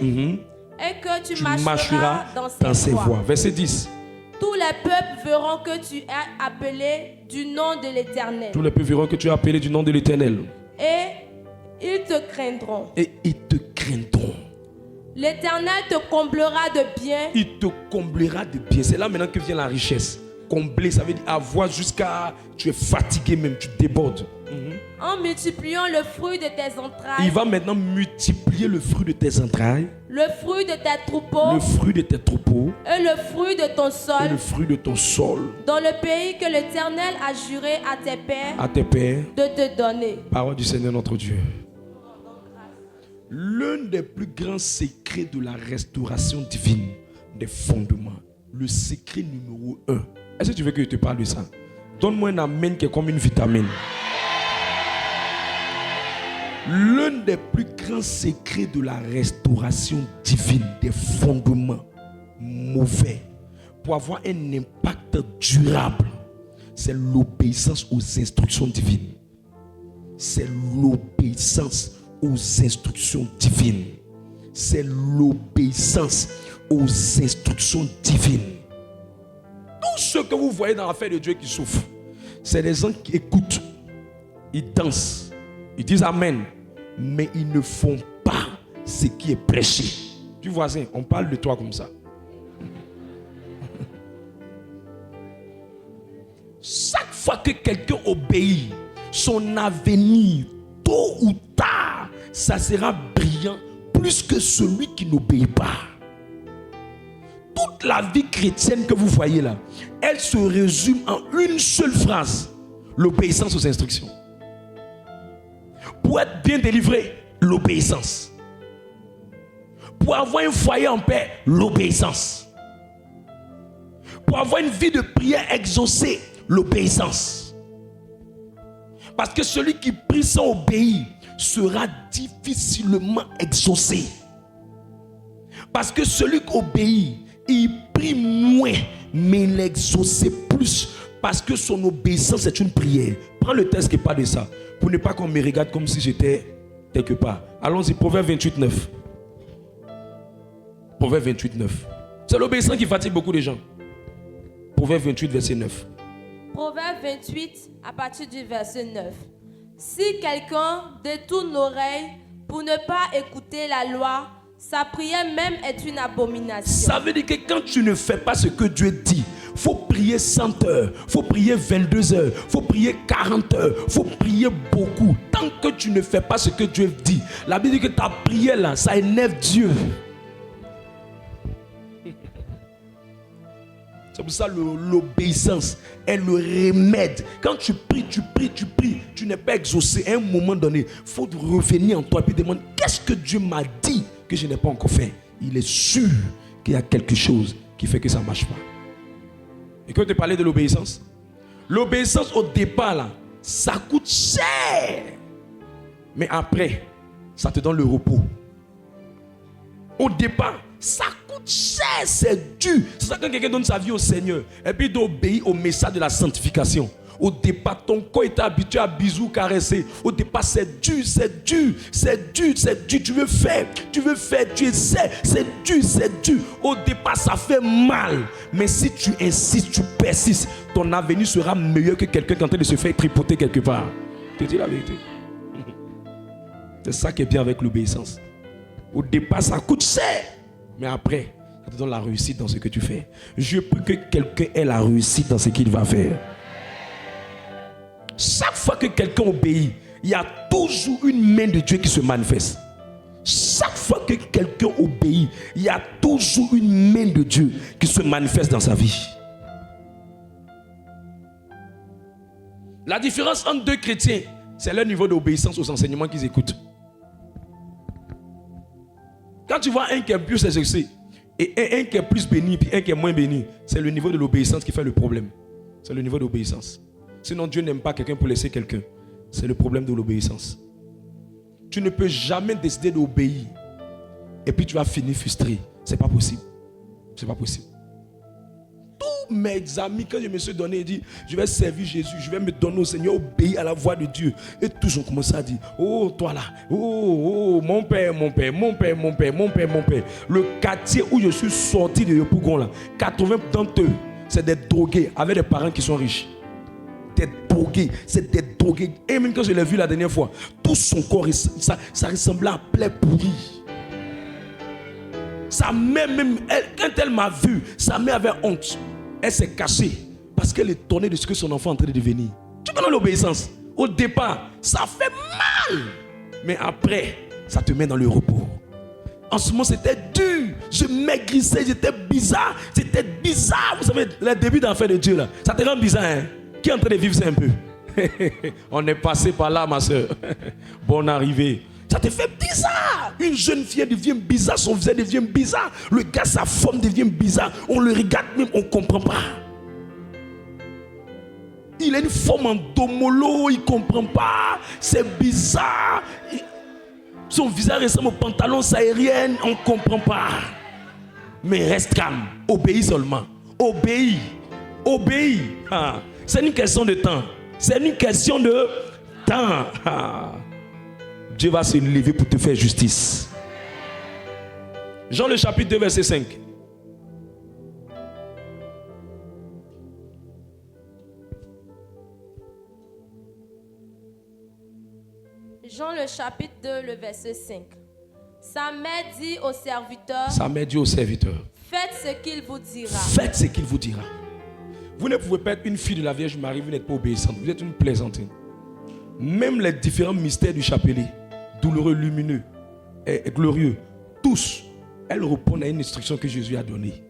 Et que tu marcheras dans ses voies. Verset 10. Tous les peuples verront que tu es appelé du nom de l'Éternel. Tous les peuples verront que tu es appelé du nom de l'Éternel. Et ils te craindront. L'Éternel te comblera de biens. Il te comblera de biens. C'est là maintenant que vient la richesse. combler, ça veut dire avoir jusqu'à... Tu es fatigué même, tu débordes. En multipliant le fruit de tes entrailles. Il va maintenant multiplier le fruit de tes entrailles. Le fruit de tes troupeaux. Le fruit de tes troupeaux. Et le fruit de ton sol. Et le fruit de ton sol. Dans le pays que l'Éternel a juré à tes pères. À tes pères. De te donner. Parole du Seigneur notre Dieu. L'un des plus grands secrets de la restauration divine des fondements. Le secret numéro 1. Est-ce que tu veux que je te parle de ça? Donne-moi un amen qui est comme une vitamine. L'un des plus grands secrets de la restauration divine des fondements mauvais pour avoir un impact durable, c'est l'obéissance aux instructions divines. C'est l'obéissance aux instructions divines. C'est l'obéissance aux instructions divines. Tout ce que vous voyez dans l'affaire de Dieu qui souffre, c'est des gens qui écoutent, ils dansent, ils disent Amen, mais ils ne font pas ce qui est prêché. Tu vois, on parle de toi comme ça. Chaque fois que quelqu'un obéit, son avenir, tôt ou tard, ça sera brillant plus que celui qui n'obéit pas. Toute la vie chrétienne que vous voyez là, elle se résume en une seule phrase: l'obéissance aux instructions. Pour être bien délivré, l'obéissance. Pour avoir un foyer en paix, l'obéissance. Pour avoir une vie de prière exaucée, l'obéissance. Parce que celui qui prie sans obéir sera difficilement exaucé. Parce que celui qui obéit, il prie moins, mais il exauce plus. Parce que son obéissance est une prière. Prends le texte qui parle de ça. Pour ne pas qu'on me regarde comme si j'étais quelque part. Allons-y, Proverbe 28, 9. Proverbe 28, 9. C'est l'obéissance qui fatigue beaucoup de gens. Proverbe 28, verset 9. Proverbe 28, à partir du verset 9. Si quelqu'un détourne l'oreille pour ne pas écouter la loi, sa prière même est une abomination. Ça veut dire que quand tu ne fais pas ce que Dieu dit, il faut prier 100 heures, il faut prier 22 heures, il faut prier 40 heures, il faut prier beaucoup. Tant que tu ne fais pas ce que Dieu dit, la Bible dit que ta prière là, ça énerve Dieu. C'est pour ça l'obéissance est le remède. Quand tu pries, tu n'es pas exaucé. À un moment donné, il faut revenir en toi et puis demander: qu'est-ce que Dieu m'a dit que je n'ai pas encore fait? Il est sûr qu'il y a quelque chose qui fait que ça ne marche pas. Et quand tu parlais de l'obéissance, l'obéissance au départ, là, ça coûte cher. Mais après, ça te donne le repos. Au départ, ça coûte cher, c'est dur. C'est ça quand quelqu'un donne sa vie au Seigneur et puis d'obéir au message de la sanctification. Au départ, ton corps était habitué à bisous, caresser. Au départ, c'est dur. Tu veux faire, tu essaies, c'est dur. Au départ, ça fait mal. Mais si tu insistes, tu persistes, ton avenir sera meilleur que quelqu'un qui est en train de se faire tripoter quelque part. Je te dis la vérité. C'est ça qui est bien avec l'obéissance. Au départ, ça coûte cher. Mais après, ça te donne la réussite dans ce que tu fais. Je peux que quelqu'un ait la réussite dans ce qu'il va faire. Chaque fois que quelqu'un obéit, il y a toujours une main de Dieu qui se manifeste. Chaque fois que quelqu'un obéit, il y a toujours une main de Dieu qui se manifeste dans sa vie. La différence entre deux chrétiens, c'est leur niveau d'obéissance aux enseignements qu'ils écoutent. Quand tu vois un qui est plus exaucé et un qui est plus béni puis un qui est moins béni, c'est le niveau de l'obéissance qui fait le problème. C'est le niveau d'obéissance. Sinon Dieu n'aime pas quelqu'un pour laisser quelqu'un. C'est le problème de l'obéissance. Tu ne peux jamais décider d'obéir et puis tu vas finir frustré. C'est pas possible. C'est pas possible. Tous mes amis, quand je me suis donné, dit je vais servir Jésus, je vais me donner au Seigneur, obéir à la voix de Dieu. Et tous ont commencé à dire: oh toi là, oh mon père. Le quartier où je suis sorti de Yopougon là, 80 d'entre eux, c'est des drogués avec des parents qui sont riches. C'est des drogués. Et même quand je l'ai vu la dernière fois, tout son corps, ça ressemblait à plaie pourrie. Sa mère, même, quand elle m'a vu, sa mère avait honte. Elle s'est cachée. Parce qu'elle est étonnée de ce que son enfant est en train de devenir. Tu connais l'obéissance. Au départ, ça fait mal. Mais après, ça te met dans le repos. En ce moment, c'était dur. Je maigrissais, j'étais bizarre. C'était bizarre. Vous savez, le début d'enfer de Dieu, là, ça te rend bizarre, hein? Qui est en train de vivre ça un peu? On est passé par là, ma soeur. Bonne arrivée. Ça te fait bizarre. Une jeune fille devient bizarre, son visage devient bizarre. Le gars, sa forme devient bizarre. On le regarde même, on ne comprend pas. Il a une forme en domolo, il ne comprend pas. C'est bizarre. Son visage ressemble au pantalon sahérien, on ne comprend pas. Mais reste calme, obéis seulement. Obéis. Obéis. Ah. C'est une question de temps. C'est une question de temps. Ah. Dieu va se lever pour te faire justice. Jean le chapitre 2 verset 5. Jean le chapitre 2 le verset 5. Sa mère dit au serviteur. Sa mère dit au serviteur. Faites ce qu'il vous dira. Faites ce qu'il vous dira. Vous ne pouvez pas être une fille de la Vierge Marie, vous n'êtes pas obéissante. Vous êtes une plaisantine. Même les différents mystères du chapelet, douloureux, lumineux et glorieux, tous, elles répondent à une instruction que Jésus a donnée.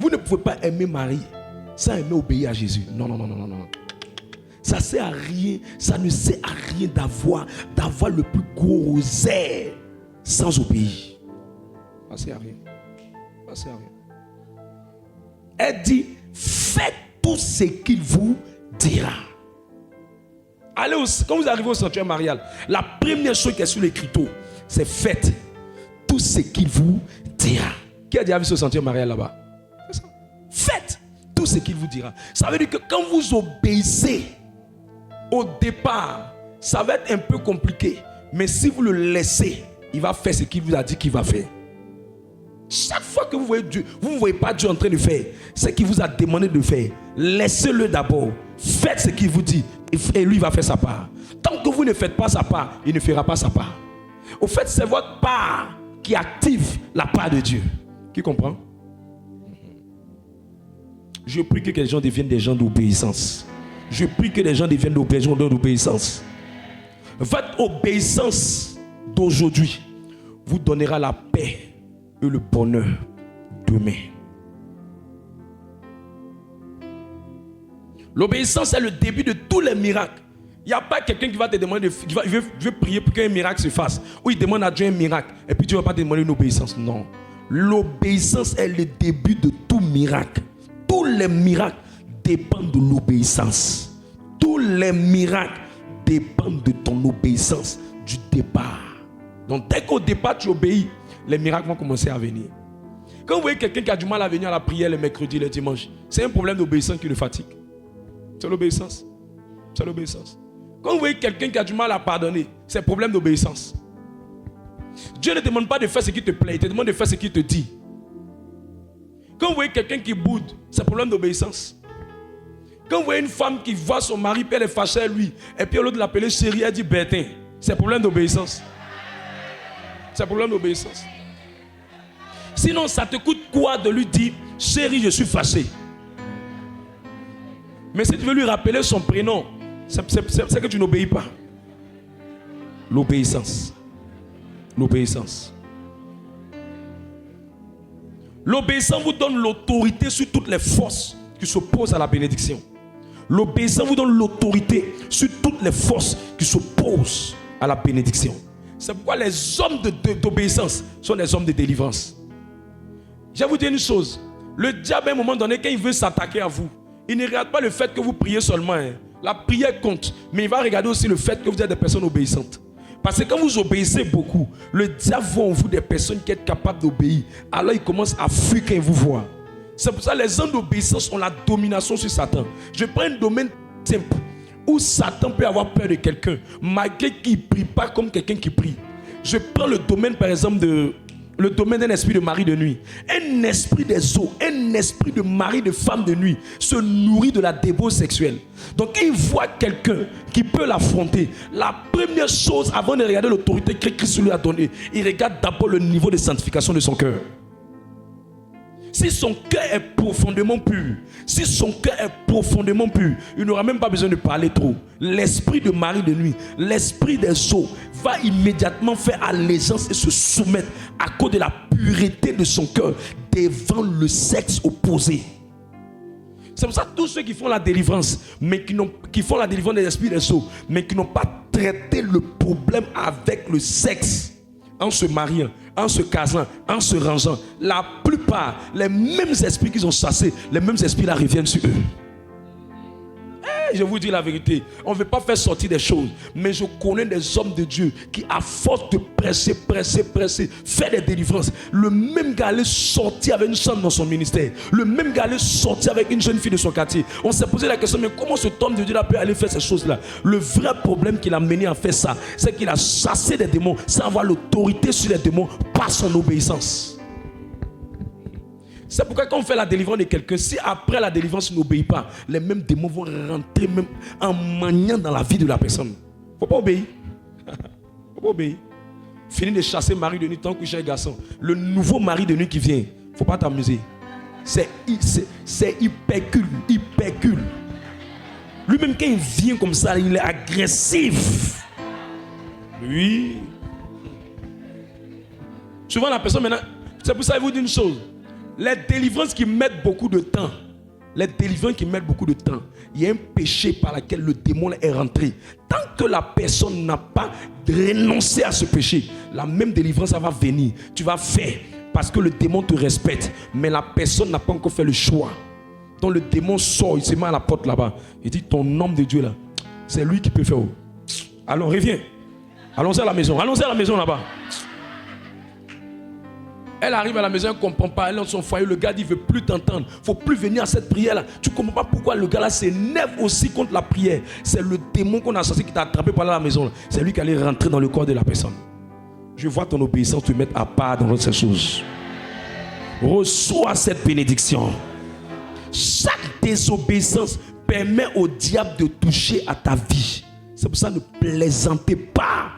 Vous ne pouvez pas aimer Marie sans aimer obéir à Jésus. Non, non, non, non, non. Ça ne sert à rien, ça ne sert à rien d'avoir le plus gros rosaire sans obéir. Ça ne sert à rien. Ça ne sert à rien. Elle dit, faites tout ce qu'il vous dira. Allez quand vous arrivez au sanctuaire marial, la première chose qui est sur l'écriteau, c'est faites tout ce qu'il vous dira. Qui a déjà vu ce sanctuaire marial là-bas? C'est ça. Faites tout ce qu'il vous dira. Ça veut dire que quand vous obéissez, au départ, ça va être un peu compliqué. Mais si vous le laissez, il va faire ce qu'il vous a dit qu'il va faire. Chaque fois que vous voyez Dieu, vous ne voyez pas Dieu en train de faire ce qu'il vous a demandé de faire. Laissez-le d'abord. Faites ce qu'il vous dit. Et lui va faire sa part. Tant que vous ne faites pas sa part, il ne fera pas sa part. Au fait, c'est votre part qui active la part de Dieu. Qui comprend? Je prie que les gens deviennent des gens d'obéissance. Je prie que les gens deviennent des gens d'obéissance. Votre obéissance d'aujourd'hui vous donnera la paix et le bonheur demain. L'obéissance est le début de tous les miracles. Il n'y a pas quelqu'un qui va te demander, qui veut prier pour qu'un miracle se fasse. Ou il demande à Dieu un miracle. Et puis Dieu ne va pas te demander une obéissance. Non. L'obéissance est le début de tout miracle. Tous les miracles dépendent de l'obéissance. Tous les miracles dépendent de ton obéissance du départ. Donc dès qu'au départ tu obéis, les miracles vont commencer à venir. Quand vous voyez quelqu'un qui a du mal à venir à la prière le mercredi, le dimanche, c'est un problème d'obéissance qui le fatigue. C'est l'obéissance. C'est l'obéissance. Quand vous voyez quelqu'un qui a du mal à pardonner, c'est un problème d'obéissance. Dieu ne te demande pas de faire ce qui te plaît, il te demande de faire ce qu'il te dit. Quand vous voyez quelqu'un qui boude, c'est un problème d'obéissance. Quand vous voyez une femme qui voit son mari, puis elle est fâchée à lui, et puis au lieu de l'appeler chérie, elle dit Bertin, c'est un problème d'obéissance. C'est un problème d'obéissance. Sinon, ça te coûte quoi de lui dire chérie, je suis fâché? Mais si tu veux lui rappeler son prénom, c'est que tu n'obéis pas. L'obéissance. L'obéissance. L'obéissance vous donne l'autorité sur toutes les forces qui s'opposent à la bénédiction. L'obéissance vous donne l'autorité sur toutes les forces qui s'opposent à la bénédiction. C'est pourquoi les hommes d'obéissance sont les hommes de délivrance. Je vais vous dire une chose. Le diable, à un moment donné, quand il veut s'attaquer à vous, il ne regarde pas le fait que vous priez seulement. La prière compte. Mais il va regarder aussi le fait que vous êtes des personnes obéissantes. Parce que quand vous obéissez beaucoup, le diable voit en vous des personnes qui sont capables d'obéir. Alors il commence à fuir quand il vous voit. C'est pour ça que les hommes d'obéissance ont la domination sur Satan. Je prends un domaine simple où Satan peut avoir peur de quelqu'un, malgré qu'il ne prie pas comme quelqu'un qui prie. Je prends le domaine par exemple le domaine d'un esprit de mari de nuit. Un esprit des eaux, un esprit de mari, de femme de nuit se nourrit de la débauche sexuelle. Donc il voit quelqu'un qui peut l'affronter. La première chose avant de regarder l'autorité que Christ lui a donnée, il regarde d'abord le niveau de sanctification de son cœur. Si son cœur est profondément pur, si son cœur est profondément pur, il n'aura même pas besoin de parler trop. L'esprit de mari de nuit, l'esprit des eaux va immédiatement faire allégeance et se soumettre à cause de la pureté de son cœur devant le sexe opposé. C'est pour ça que tous ceux qui font la délivrance, mais qui font la délivrance des esprits des eaux, mais qui n'ont pas traité le problème avec le sexe, en se mariant, en se casant, en se rangeant, la plupart, les mêmes esprits qu'ils ont chassés, les mêmes esprits là reviennent sur eux. Je vous dis la vérité, on ne veut pas faire sortir des choses, mais je connais des hommes de Dieu qui, à force de presser, faire des délivrances, le même gars allait sortir avec une femme dans son ministère, le même gars allait sortir avec une jeune fille de son quartier. On s'est posé la question, mais comment cet homme de Dieu a pu aller faire ces choses-là? Le vrai problème qui l'a mené à faire ça, c'est qu'il a chassé des démons sans avoir l'autorité sur les démons par son obéissance. C'est pourquoi quand on fait la délivrance de quelqu'un, si après la délivrance il n'obéit pas, les mêmes démons vont rentrer même en maniant dans la vie de la personne. Il ne faut pas obéir. Faut pas obéir. Fini de chasser mari de nuit, tant que j'ai garçon. Le nouveau mari de nuit qui vient, il ne faut pas t'amuser. C'est hypercule. Lui-même quand il vient comme ça, il est agressif. Oui. Souvent la personne maintenant, c'est pour ça que je vous dis une chose. Les délivrances qui mettent beaucoup de temps, il y a un péché par lequel le démon est rentré. Tant que la personne n'a pas renoncé à ce péché, la même délivrance va venir. Tu vas faire parce que le démon te respecte, mais la personne n'a pas encore fait le choix. Donc le démon sort, il se met à la porte là-bas. Il dit, ton homme de Dieu là, c'est lui qui peut faire. Allons, reviens. Allons-y à la maison là-bas. Elle arrive à la maison, elle ne comprend pas, elle est dans son foyer, le gars dit, il ne veut plus t'entendre, il ne faut plus venir à cette prière-là. Tu ne comprends pas pourquoi le gars-là s'énerve aussi contre la prière. C'est le démon qu'on a chassé qui t'a attrapé par là à la maison. C'est lui qui allait rentrer dans le corps de la personne. Je vois ton obéissance te mettre à part dans ces choses. Reçois cette bénédiction. Chaque désobéissance permet au diable de toucher à ta vie. C'est pour ça ne plaisantez pas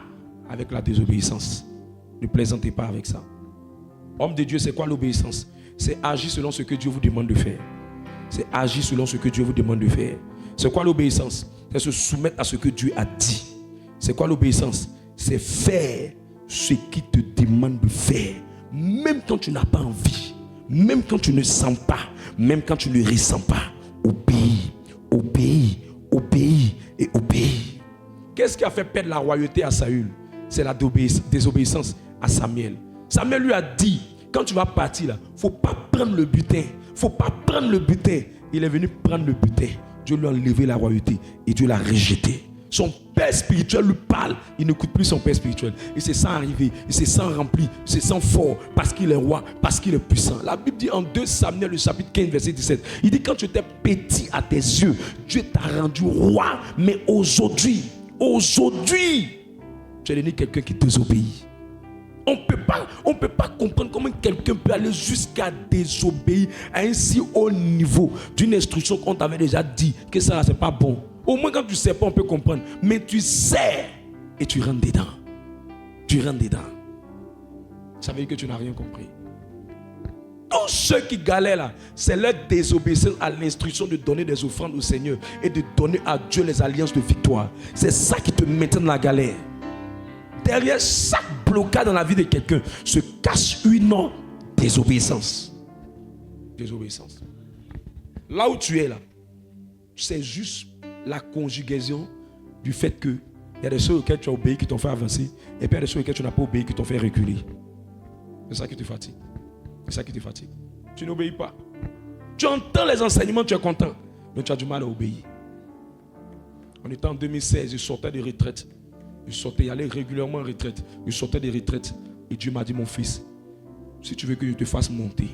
avec la désobéissance. Ne plaisantez pas avec ça. Homme de Dieu, c'est quoi l'obéissance? C'est agir selon ce que Dieu vous demande de faire. C'est agir selon ce que Dieu vous demande de faire. C'est quoi l'obéissance? C'est se soumettre à ce que Dieu a dit. C'est quoi l'obéissance? C'est faire ce qu'il te demande de faire. Même quand tu n'as pas envie. Même quand tu ne sens pas. Même quand tu ne ressens pas. Obéis, obéis, obéis et obéis. Qu'est-ce qui a fait perdre la royauté à Saül? C'est la désobéissance à Samuel. Samuel lui a dit, quand tu vas partir là, il ne faut pas prendre le butin. Il est venu prendre le butin. Dieu lui a enlevé la royauté et Dieu l'a rejeté. Son père spirituel lui parle. Il n'écoute plus son père spirituel. Il se sent arrivé, il se sent rempli, il se sent fort parce qu'il est roi, parce qu'il est puissant. La Bible dit en 2 Samuel, le chapitre 15, verset 17. Il dit quand tu étais petit à tes yeux, Dieu t'a rendu roi. Mais aujourd'hui, tu es devenu quelqu'un qui désobéit. On ne peut pas comprendre comment quelqu'un peut aller jusqu'à désobéir à un si haut niveau d'une instruction qu'on t'avait déjà dit que ça c'est pas bon. Au moins quand tu ne sais pas, on peut comprendre. Mais tu sais et tu rentres dedans. Ça veut dire que tu n'as rien compris. Tous ceux qui galèrent là, c'est leur désobéissance à l'instruction de donner des offrandes au Seigneur et de donner à Dieu les alliances de victoire. C'est ça qui te maintient dans la galère. Derrière chaque blocage dans la vie de quelqu'un se cache une désobéissance. Désobéissance. Là où tu es là, c'est juste la conjugaison du fait que il y a des choses auxquelles tu as obéi qui t'ont fait avancer et puis il y a des choses auxquelles tu n'as pas obéi qui t'ont fait reculer. C'est ça qui te fatigue. Tu n'obéis pas. Tu entends les enseignements, tu es content, mais tu as du mal à obéir. On était en 2016, je sortais de retraite. Il allait régulièrement en retraite. Il sortait des retraites. Et Dieu m'a dit, mon fils, si tu veux que je te fasse monter,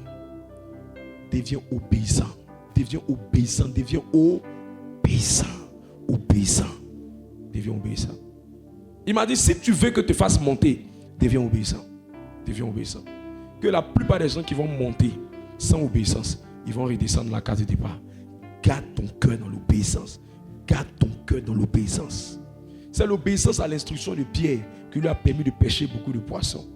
deviens obéissant. Deviens obéissant. Il m'a dit, si tu veux que je te fasse monter, deviens obéissant. Que la plupart des gens qui vont monter sans obéissance, ils vont redescendre la case de départ. Garde ton cœur dans l'obéissance. C'est l'obéissance à l'instruction de Pierre qui lui a permis de pêcher beaucoup de poissons.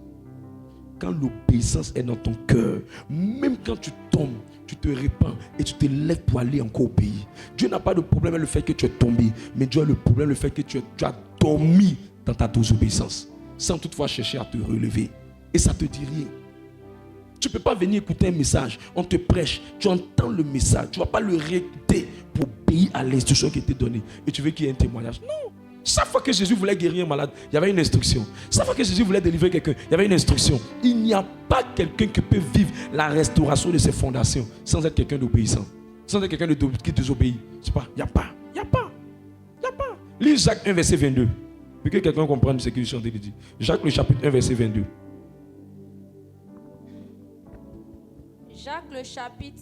Quand l'obéissance est dans ton cœur, même quand tu tombes, tu te répands et tu te lèves pour aller encore au pays. Dieu n'a pas de problème avec le fait que tu es tombé, mais Dieu a le problème avec le fait que tu as dormi dans ta désobéissance, sans toutefois chercher à te relever. Et ça ne te dit rien. Tu ne peux pas venir écouter un message, on te prêche, tu entends le message, tu ne vas pas le réécouter pour obéir à l'instruction qui t'est donnée. Et tu veux qu'il y ait un témoignage. Non. Chaque fois que Jésus voulait guérir un malade, il y avait une instruction. Chaque fois que Jésus voulait délivrer quelqu'un, il y avait une instruction. Il n'y a pas quelqu'un qui peut vivre la restauration de ses fondations sans être quelqu'un d'obéissant, sans être quelqu'un qui désobéit. Je sais pas, il n'y a pas. Lis Jacques 1, verset 22. Pour que quelqu'un comprenne ce que je suis en train de dire. Jacques, le chapitre 1, verset 22. Jacques, le chapitre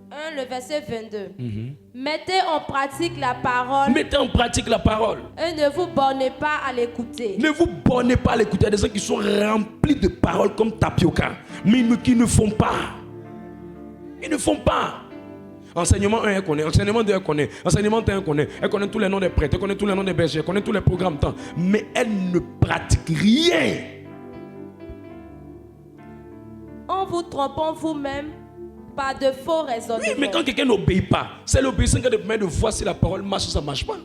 1, le verset 22. Mettez en pratique la parole. Mettez en pratique la parole. Et ne vous bornez pas à l'écouter. Ne vous bornez pas à l'écouter. Il y a des gens qui sont remplis de paroles comme tapioca, mais qui ne font pas. Ils ne font pas. Enseignement 1, elle connaît. Enseignement 2, elle connaît. Enseignement 3, elle connaît. Elle connaît tous les noms des prêtres. Elle connaît tous les noms des bergers. Elle connaît tous les programmes temps. Mais elle ne pratique rien. En vous trompant vous-même par de faux raisonnements. Oui, mais quand quelqu'un n'obéit pas, c'est l'obéissance qui permet de voir si la parole marche ou ça ne marche pas.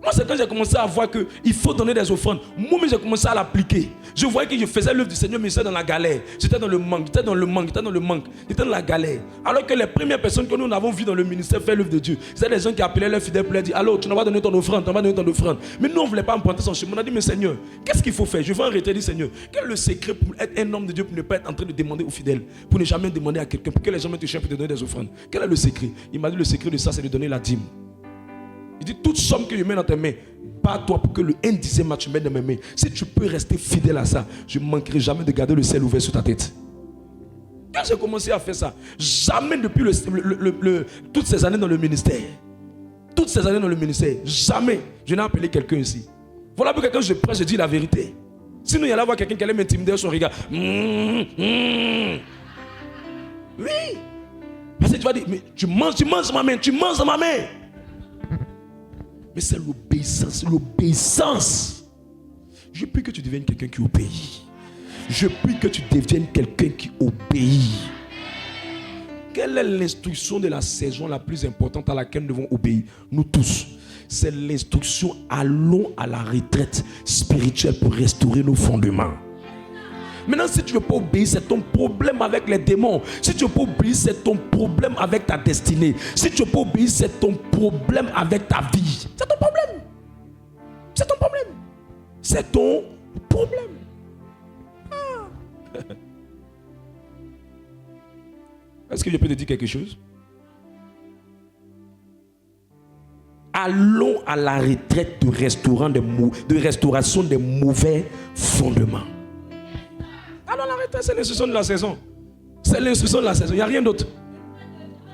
Moi, c'est quand j'ai commencé à voir qu'il faut donner des offrandes. Moi, j'ai commencé à l'appliquer. Je voyais que je faisais l'œuvre du Seigneur, mais j'étais dans la galère. J'étais dans le manque, j'étais dans la galère. Alors que les premières personnes que nous avons vues dans le ministère faire l'œuvre de Dieu, c'était des gens qui appelaient leurs fidèles pour leur dire: allô, tu n'as pas donné ton offrande, Mais nous, on ne voulait pas emprunter son chemin. On a dit: mais Seigneur, qu'est-ce qu'il faut faire? Je veux arrêter, dit: Seigneur, quel est le secret pour être un homme de Dieu, pour ne pas être en train de demander aux fidèles, pour ne jamais demander à quelqu'un, pour que les gens te cherchent pour te donner des offrandes? Quel est le secret? Il m'a dit: le secret de ça, c'est de donner la dîme. Il dit: toute somme que je mets dans tes mains, bats-toi pour que le 1/10 tu mets dans mes mains. Si tu peux rester fidèle à ça, je ne manquerai jamais de garder le ciel ouvert sur ta tête. Quand j'ai commencé à faire ça, jamais depuis toutes ces années dans le ministère, jamais je n'ai appelé quelqu'un ici. Voilà pour quelqu'un, je prêche, je dis la vérité. Sinon, il y allait avoir quelqu'un qui allait m'intimider son regard. Oui. Parce que tu vas dire: mais tu manges ma main, tu manges ma main. Mais c'est l'obéissance. Je prie que tu deviennes quelqu'un qui obéit. Je prie que tu deviennes quelqu'un qui obéit. Quelle est l'instruction de la saison la plus importante à laquelle nous devons obéir, nous tous? C'est l'instruction: allons à la retraite spirituelle pour restaurer nos fondements. Maintenant, si tu ne veux pas obéir, c'est ton problème avec les démons. Si tu ne veux pas obéir, c'est ton problème avec ta destinée. Si tu ne veux pas obéir, c'est ton problème avec ta vie. C'est ton problème. C'est ton problème. C'est ton problème. Ah. Est-ce que je peux te dire quelque chose? Allons à la retraite de restauration des mauvais fondements. Alors la retraite, c'est l'instruction de la saison. C'est l'instruction de la saison. Il n'y a rien d'autre.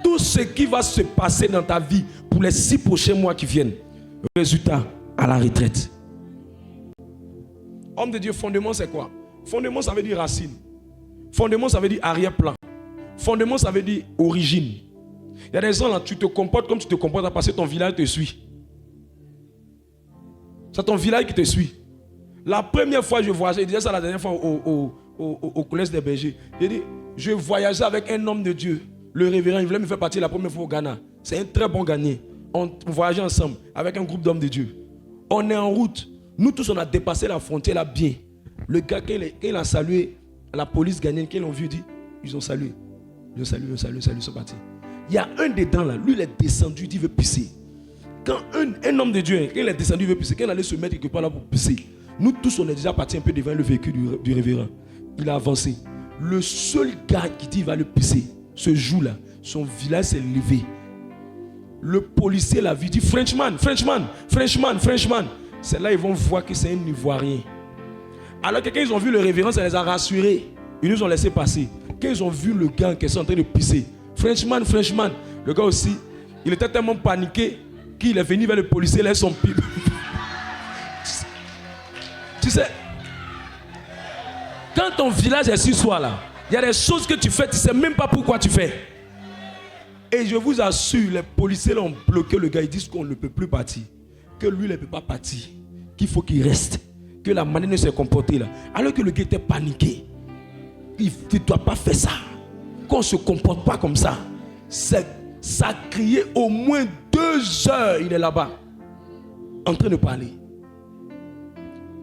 Tout ce qui va se passer dans ta vie pour les 6 prochains mois qui viennent, résultat, à la retraite. Homme de Dieu, fondement, c'est quoi? Fondement, ça veut dire racine. Fondement, ça veut dire arrière-plan. Fondement, ça veut dire origine. Il y a des gens là, tu te comportes comme tu te comportes parce que ton village te suit. C'est ton village qui te suit. La première fois que je voyageais, je disais ça la dernière fois au collège des bergers. J'ai dit: je voyageais avec un homme de Dieu, le révérend. Il voulait me faire partir la première fois au Ghana. C'est un très bon gagnant. On voyageait ensemble avec un groupe d'hommes de Dieu. On est en route. Nous tous, on a dépassé la frontière là bien. Le gars, quand il a salué la police ghanéenne, quand ils l'ont vu, dit: ils ont salué. Ils ont salué, ils sont partis. Il y a un dedans là, lui il est descendu, il dit: il veut pisser. Quand un homme de Dieu, quand il est descendu, il veut pisser, quand il allait se mettre quelque part là pour pisser, nous tous on est déjà partis un peu devant le véhicule du révérend. Il a avancé. Le seul gars qui dit: il va le pisser, ce jour-là, son village s'est levé. Le policier l'a vu, dit: Frenchman. C'est là ils vont voir que c'est un Ivoirien. Alors que quand ils ont vu le révérend, ça les a rassurés. Ils nous ont laissé passer. Quand ils ont vu le gars qui est en train de pisser, Frenchman, le gars aussi, il était tellement paniqué qu'il est venu vers le policier, il a son pipe. Tu sais, quand ton village est sur soi là, il y a des choses que tu fais, tu ne sais même pas pourquoi tu fais. Et je vous assure, les policiers l'ont bloqué le gars, ils disent qu'on ne peut plus partir. Que lui, il ne peut pas partir. Qu'il faut qu'il reste. que la manière de se comporter là. Alors que le gars était paniqué. Il ne doit pas faire ça. Qu'on ne se comporte pas comme ça. Ça a crié au moins 2 heures. Il est là-bas. En train de parler.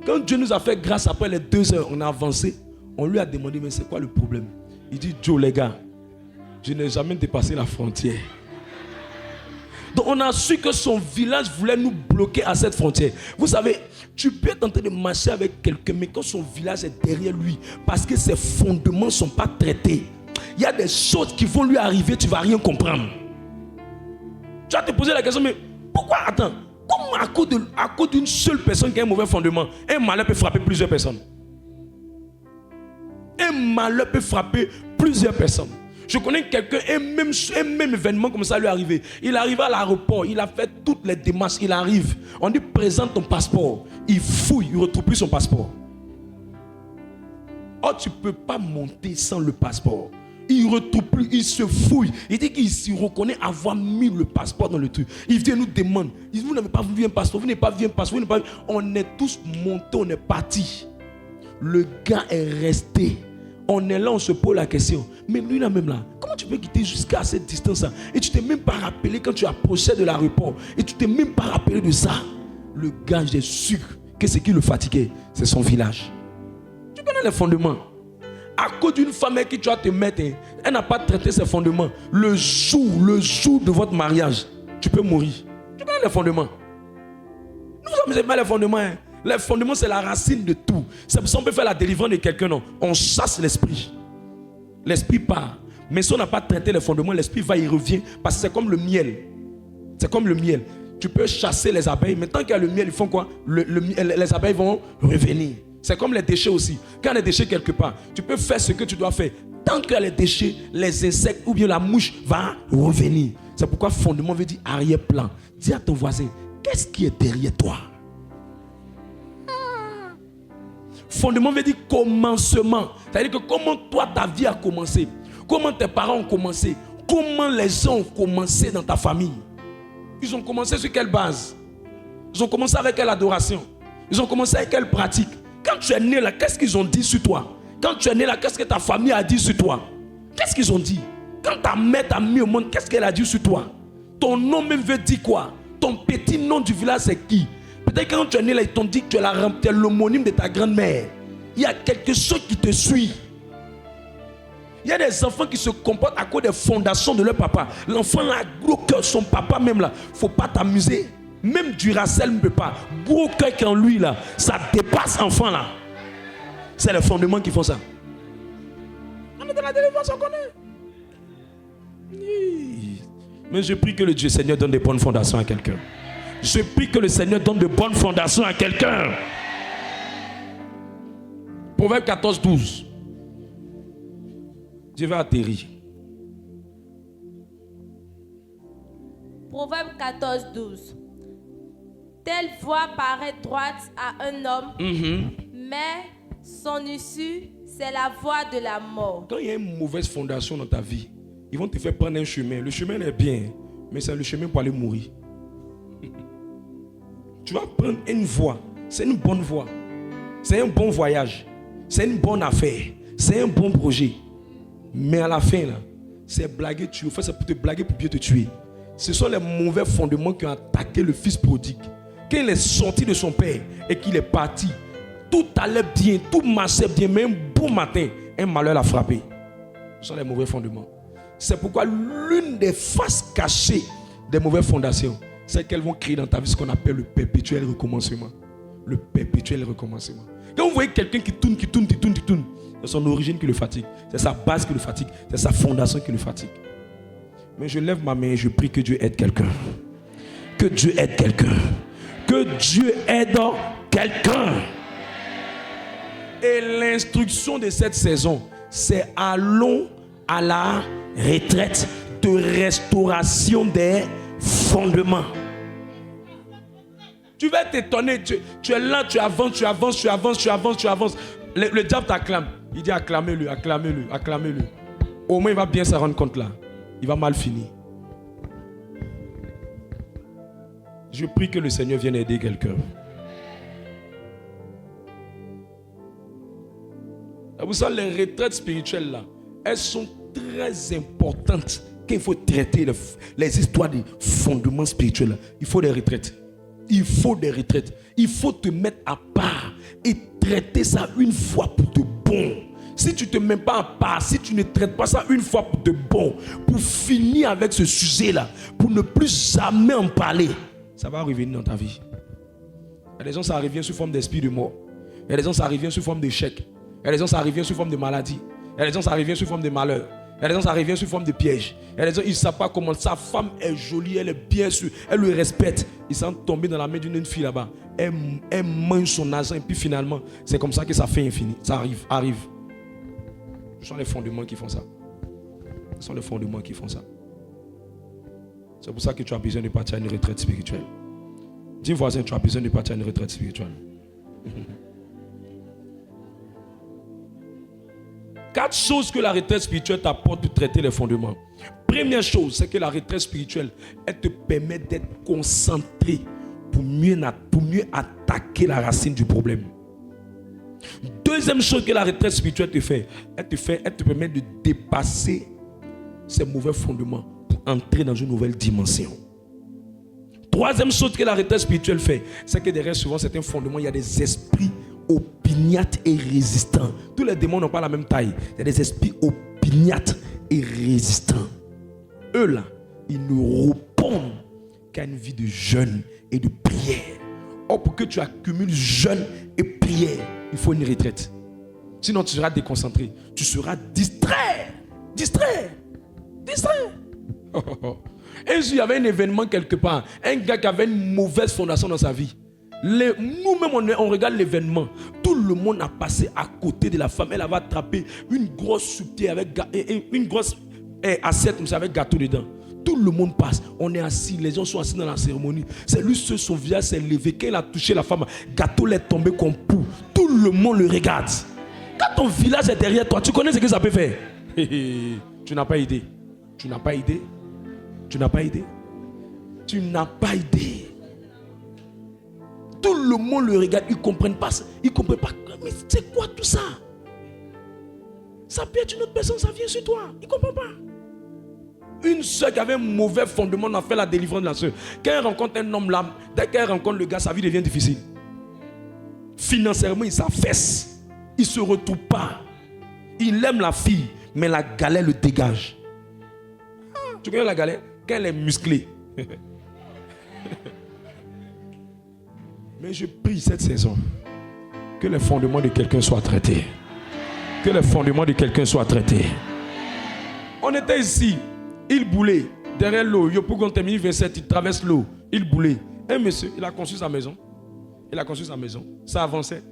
Quand Dieu nous a fait grâce après les 2 heures, on a avancé. On lui a demandé, mais c'est quoi le problème? Il dit, Joe les gars, je n'ai jamais dépassé la frontière. Donc on a su que son village voulait nous bloquer à cette frontière. Vous savez, tu peux être en train de marcher avec quelqu'un, mais quand son village est derrière lui, parce que ses fondements ne sont pas traités, il y a des choses qui vont lui arriver, tu ne vas rien comprendre. Tu vas te poser la question, mais pourquoi? Attends, comment à cause d'une seule personne qui a un mauvais fondement, un malheur peut frapper plusieurs personnes? Un malheur peut frapper plusieurs personnes. Je connais quelqu'un, un même événement comme ça lui est arrivé. Il arrive à l'aéroport, il a fait toutes les démarches, il arrive. On lui présente ton passeport. Il fouille, il ne retrouve plus son passeport. Oh, tu ne peux pas monter sans le passeport. Il ne retrouve plus, il se fouille. Il dit qu'il se reconnaît avoir mis le passeport dans le truc. Il vient nous demander, il dit, vous n'avez pas vu un passeport, vous n'avez pas vu un passeport, vous n'avez pas vu. On est tous montés, on est partis. Le gars est resté. On est là, on se pose la question. Mais lui là même là, comment tu peux quitter jusqu'à cette distance-là? Et tu ne t'es même pas rappelé quand tu approchais de l'aéroport. Et tu ne t'es même pas rappelé de ça. Le gars, j'ai sûr que ce qui le fatiguait, c'est son village. Tu connais les fondements. À cause d'une femme avec qui tu vas te mettre, elle n'a pas traité ses fondements. Le jour de votre mariage, tu peux mourir. Tu connais les fondements. Nous sommes pas les fondements. Hein. Les fondements, c'est la racine de tout. C'est pour ça qu'on peut faire la délivrance de quelqu'un. Non, on chasse l'esprit. L'esprit part. Mais si on n'a pas traité les fondements, l'esprit va, il revient. Parce que c'est comme le miel. C'est comme le miel. Tu peux chasser les abeilles, mais tant qu'il y a le miel, ils font quoi? Les abeilles vont revenir. C'est comme les déchets aussi. Quand il y a des déchets quelque part, tu peux faire ce que tu dois faire. Tant qu'il y a les déchets, les insectes ou bien la mouche va revenir. C'est pourquoi fondement veut dire arrière-plan. Dis à ton voisin, qu'est-ce qui est derrière toi? Fondement veut dire commencement. C'est-à-dire que comment toi ta vie a commencé, comment tes parents ont commencé, comment les gens ont commencé dans ta famille. Ils ont commencé sur quelle base? Ils ont commencé avec quelle adoration? Ils ont commencé avec quelle pratique? Quand tu es né là, qu'est-ce qu'ils ont dit sur toi? Quand tu es né là, qu'est-ce que ta famille a dit sur toi? Qu'est-ce qu'ils ont dit? Quand ta mère t'a mis au monde, qu'est-ce qu'elle a dit sur toi? Ton nom même veut dire quoi? Ton petit nom du village c'est qui? Peut-être que quand tu es né là, ils t'ont dit que tu es l'homonyme de ta grand-mère. Il y a quelque chose qui te suit. Il y a des enfants qui se comportent à cause des fondations de leur papa. L'enfant là, gros cœur, son papa même là, il ne faut pas t'amuser. Même Duracell ne peut pas. Gros cœur qu'en lui là, ça dépasse enfant là. C'est les fondements qui font ça. On est dans la délivrance, on connaît. Mais je prie que le Dieu Seigneur donne des bonnes fondations à quelqu'un. Je prie que le Seigneur donne de bonnes fondations à quelqu'un. Proverbe 14, 12. Dieu va atterrir. Proverbe 14, 12. Telle voie paraît droite à un homme, mais son issue, c'est la voie de la mort. Quand il y a une mauvaise fondation dans ta vie, ils vont te faire prendre un chemin. Le chemin est bien, mais c'est le chemin pour aller mourir. Tu vas prendre une voie. C'est une bonne voie. C'est un bon voyage. C'est une bonne affaire. C'est un bon projet. Mais à la fin, là, c'est blaguer, tu fais ça pour te blaguer, pour bien te tuer. Ce sont les mauvais fondements qui ont attaqué le fils prodigue. Quand il est sorti de son père et qu'il est parti, tout allait bien, tout marchait bien, mais un beau matin, un malheur l'a frappé. Ce sont les mauvais fondements. C'est pourquoi l'une des faces cachées des mauvaises fondations, c'est qu'elles vont créer dans ta vie ce qu'on appelle le perpétuel recommencement. Le perpétuel recommencement. Quand vous voyez quelqu'un qui tourne, c'est son origine qui le fatigue. C'est sa base qui le fatigue. C'est sa fondation qui le fatigue. Mais je lève ma main et je prie que Dieu aide quelqu'un. Que Dieu aide quelqu'un. Que Dieu aide quelqu'un. Et l'instruction de cette saison, c'est allons à la retraite de restauration des fondements. Tu vas t'étonner, tu es là, tu avances. Le diable t'acclame. Il dit acclamez-le. Au moins il va bien se rendre compte là. Il va mal finir. Je prie que le Seigneur vienne aider quelqu'un. Vous savez, les retraites spirituelles, là, elles sont très importantes. Quand il faut traiter les histoires des fondements spirituels, là, il faut des retraites. Il faut des retraites. Il faut te mettre à part et traiter ça une fois pour de bon. Si tu ne te mets pas à part, si tu ne traites pas ça une fois pour de bon, pour finir avec ce sujet-là, pour ne plus jamais en parler, ça va revenir dans ta vie. Il y a des gens, ça revient sous forme d'esprit de mort. Il y a des gens, ça revient sous forme d'échec. Il y a des gens, ça revient sous forme de maladie. Il y a des gens, ça revient sous forme de malheur. Il y a des gens, ça revient sous forme de piège. Il y a des gens, ils ne savent pas comment. Sa femme est jolie, elle est bien sûre, elle le respecte. Ils sont tombés dans la main d'une fille là-bas. Elle mange son argent et puis finalement, c'est comme ça que ça fait infini. Ça arrive. Ce sont les fondements qui font ça. Ce sont les fondements qui font ça. C'est pour ça que tu as besoin de partir à une retraite spirituelle. Dis voisin, tu as besoin de partir à une retraite spirituelle. 4 choses que la retraite spirituelle t'apporte pour traiter les fondements. Première chose, c'est que la retraite spirituelle, elle te permet d'être concentré pour mieux attaquer la racine du problème. Deuxième chose que la retraite spirituelle te fait, elle te permet de dépasser ces mauvais fondements pour entrer dans une nouvelle dimension. Troisième chose que la retraite spirituelle fait, c'est que derrière souvent certains fondements, il y a des esprits opiniâtres et résistants. Tous les démons n'ont pas la même taille. Il y a des esprits opiniâtres et résistants. Eux là, ils ne répondent qu'à une vie de jeûne et de prière. Or, pour que tu accumules jeûne et prière, il faut une retraite. Sinon, tu seras déconcentré. Tu seras distrait. Un jour, il y avait un événement quelque part. Un gars qui avait une mauvaise fondation dans sa vie. Nous-mêmes, on regarde l'événement. Tout le monde a passé à côté de la femme. Elle avait attrapé une grosse soupière avec une grosse assiette avec gâteau dedans. Tout le monde passe. On est assis. Les gens sont assis dans la cérémonie. C'est lui seul, son visage s'est levé. Quand il a touché la femme, gâteau l'est tombé comme pou. Tout le monde le regarde. Quand ton village est derrière toi, tu connais ce que ça peut faire. Tu n'as pas idée. Tu n'as pas idée. Tu n'as pas idée. Tu n'as pas idée. Tout le monde le regarde. Ils ne comprennent pas. Ils ne comprennent pas. Mais c'est quoi tout ça? Ça peut être une autre personne, ça vient sur toi. Ils ne comprennent pas. Une soeur qui avait un mauvais fondement, on a fait la délivrance de la soeur. Quand elle rencontre un homme là, dès qu'elle rencontre le gars, sa vie devient difficile. Financièrement, il s'affaisse. Il ne se retrouve pas. Il aime la fille, mais la galère le dégage. Tu connais la galère? Quand elle est musclée. Mais je prie cette saison que les fondements de quelqu'un soient traités. Que les fondements de quelqu'un soient traités. On était ici. Il boulait derrière l'eau. Pour qu'on termine 27, il traverse l'eau. Il boulait. Un monsieur, il a construit sa maison. Ça avançait.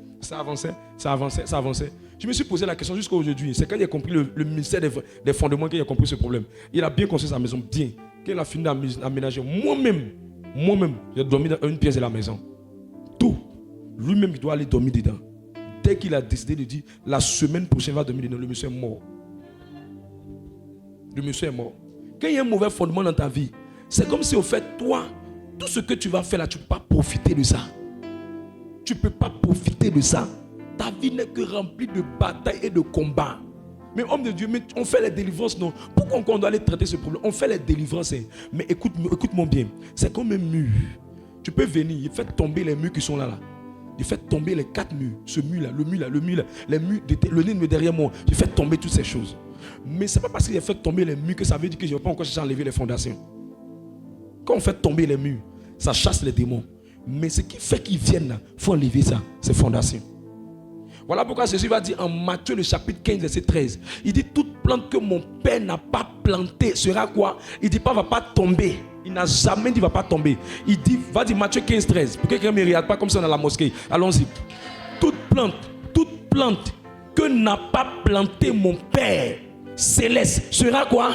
Je me suis posé la question jusqu'à aujourd'hui. C'est quand il a compris le ministère des fondements qu'il a compris ce problème. Il a bien construit sa maison, bien. Quand il a fini d'aménager, moi-même, j'ai dormi dans une pièce de la maison. Tout. Lui-même, il doit aller dormir dedans. Dès qu'il a décidé de dire, la semaine prochaine, il va dormir dedans, le monsieur est mort. Le monsieur est mort. Quand il y a un mauvais fondement dans ta vie, c'est comme si au fait, toi, tout ce que tu vas faire là, tu ne peux pas profiter de ça. Tu ne peux pas profiter de ça. Ta vie n'est que remplie de batailles et de combats. Mais homme de Dieu, mais on fait les délivrances, non? Pourquoi on doit aller traiter ce problème? On fait les délivrances. Hein. Mais écoute-moi bien. C'est comme un mur. Tu peux venir, il fait tomber les murs qui sont là. Il fait tomber les 4 murs. Ce mur-là, le mur-là, les murs, le nez derrière moi. Il fait tomber toutes ces choses. Mais ce n'est pas parce qu'il a fait tomber les murs que ça veut dire que je ne vais pas encore chercher à enlever les fondations. Quand on fait tomber les murs, ça chasse les démons. Mais ce qui fait qu'ils viennent là, il faut enlever ça, ces fondations. Voilà pourquoi Jésus va dire en Matthieu le chapitre 15, verset 13. Il dit, toute plante que mon Père n'a pas plantée sera quoi? Il dit pas, va pas tomber. Il n'a jamais dit, va pas tomber. Il dit, va dire Matthieu 15, 13. Pour que quelqu'un ne me regarde pas comme ça dans la mosquée. Allons-y. Toute plante que n'a pas planté mon Père céleste sera quoi?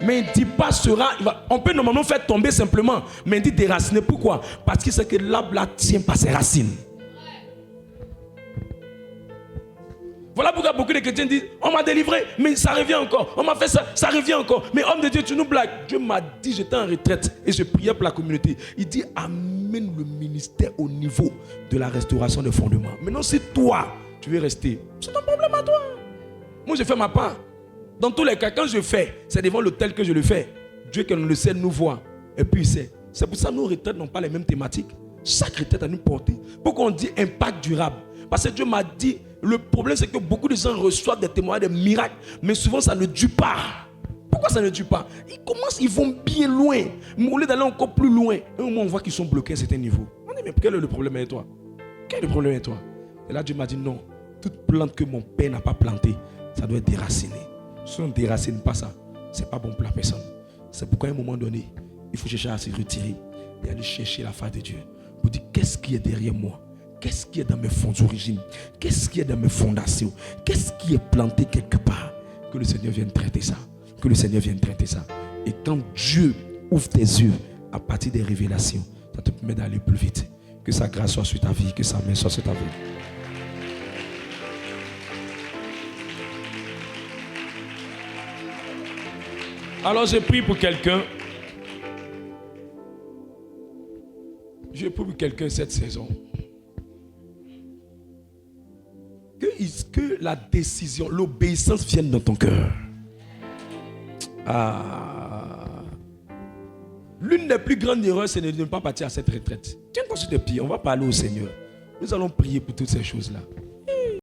Mais il ne dit pas sera. On peut normalement faire tomber simplement. Mais il dit déraciner. Pourquoi? Parce qu'il sait que l'arbre là tient par ses racines. Voilà pourquoi beaucoup de chrétiens disent, on m'a délivré, mais ça revient encore. On m'a fait ça, ça revient encore. Mais homme de Dieu, tu nous blagues. Dieu m'a dit, j'étais en retraite et je priais pour la communauté. Il dit, amène le ministère au niveau de la restauration des fondements. Maintenant, si toi, tu veux rester. C'est ton problème à toi. Moi, je fais ma part. Dans tous les cas, quand je fais, c'est devant l'autel que je le fais. Dieu qui le sait nous voit. Et puis il sait. C'est pour ça que nos retraites n'ont pas les mêmes thématiques. Chaque retraite a une portée. Pourquoi on dit impact durable? Parce que Dieu m'a dit, le problème c'est que beaucoup de gens reçoivent des témoignages, des miracles, mais souvent ça ne dure pas. Pourquoi ça ne dure pas? Ils vont bien loin. Mais au lieu d'aller encore plus loin, un moment on voit qu'ils sont bloqués à un certain niveau. On dit, mais quel est le problème avec toi? Quel est le problème avec toi? Et là Dieu m'a dit, non, toute plante que mon père n'a pas plantée, ça doit être déraciné. Si on ne déracine pas ça, ce n'est pas bon pour la personne. C'est pourquoi à un moment donné, il faut chercher à se retirer et aller chercher la face de Dieu. Pour dire, qu'est-ce qui est derrière moi? Qu'est-ce qui est dans mes fonds d'origine? Qu'est-ce qui est dans mes fondations? Qu'est-ce qui est planté quelque part? Que le Seigneur vienne traiter ça. Que le Seigneur vienne traiter ça. Et quand Dieu ouvre tes yeux à partir des révélations, ça te permet d'aller plus vite. Que sa grâce soit sur ta vie, que sa main soit sur ta vie. Alors je prie pour quelqu'un. Je prie pour quelqu'un cette saison. Que la décision, l'obéissance vienne dans ton cœur. L'une des plus grandes erreurs, c'est de ne pas partir à cette retraite. Tiens-toi sur tes pieds, on va parler au Seigneur. Nous allons prier pour toutes ces choses-là.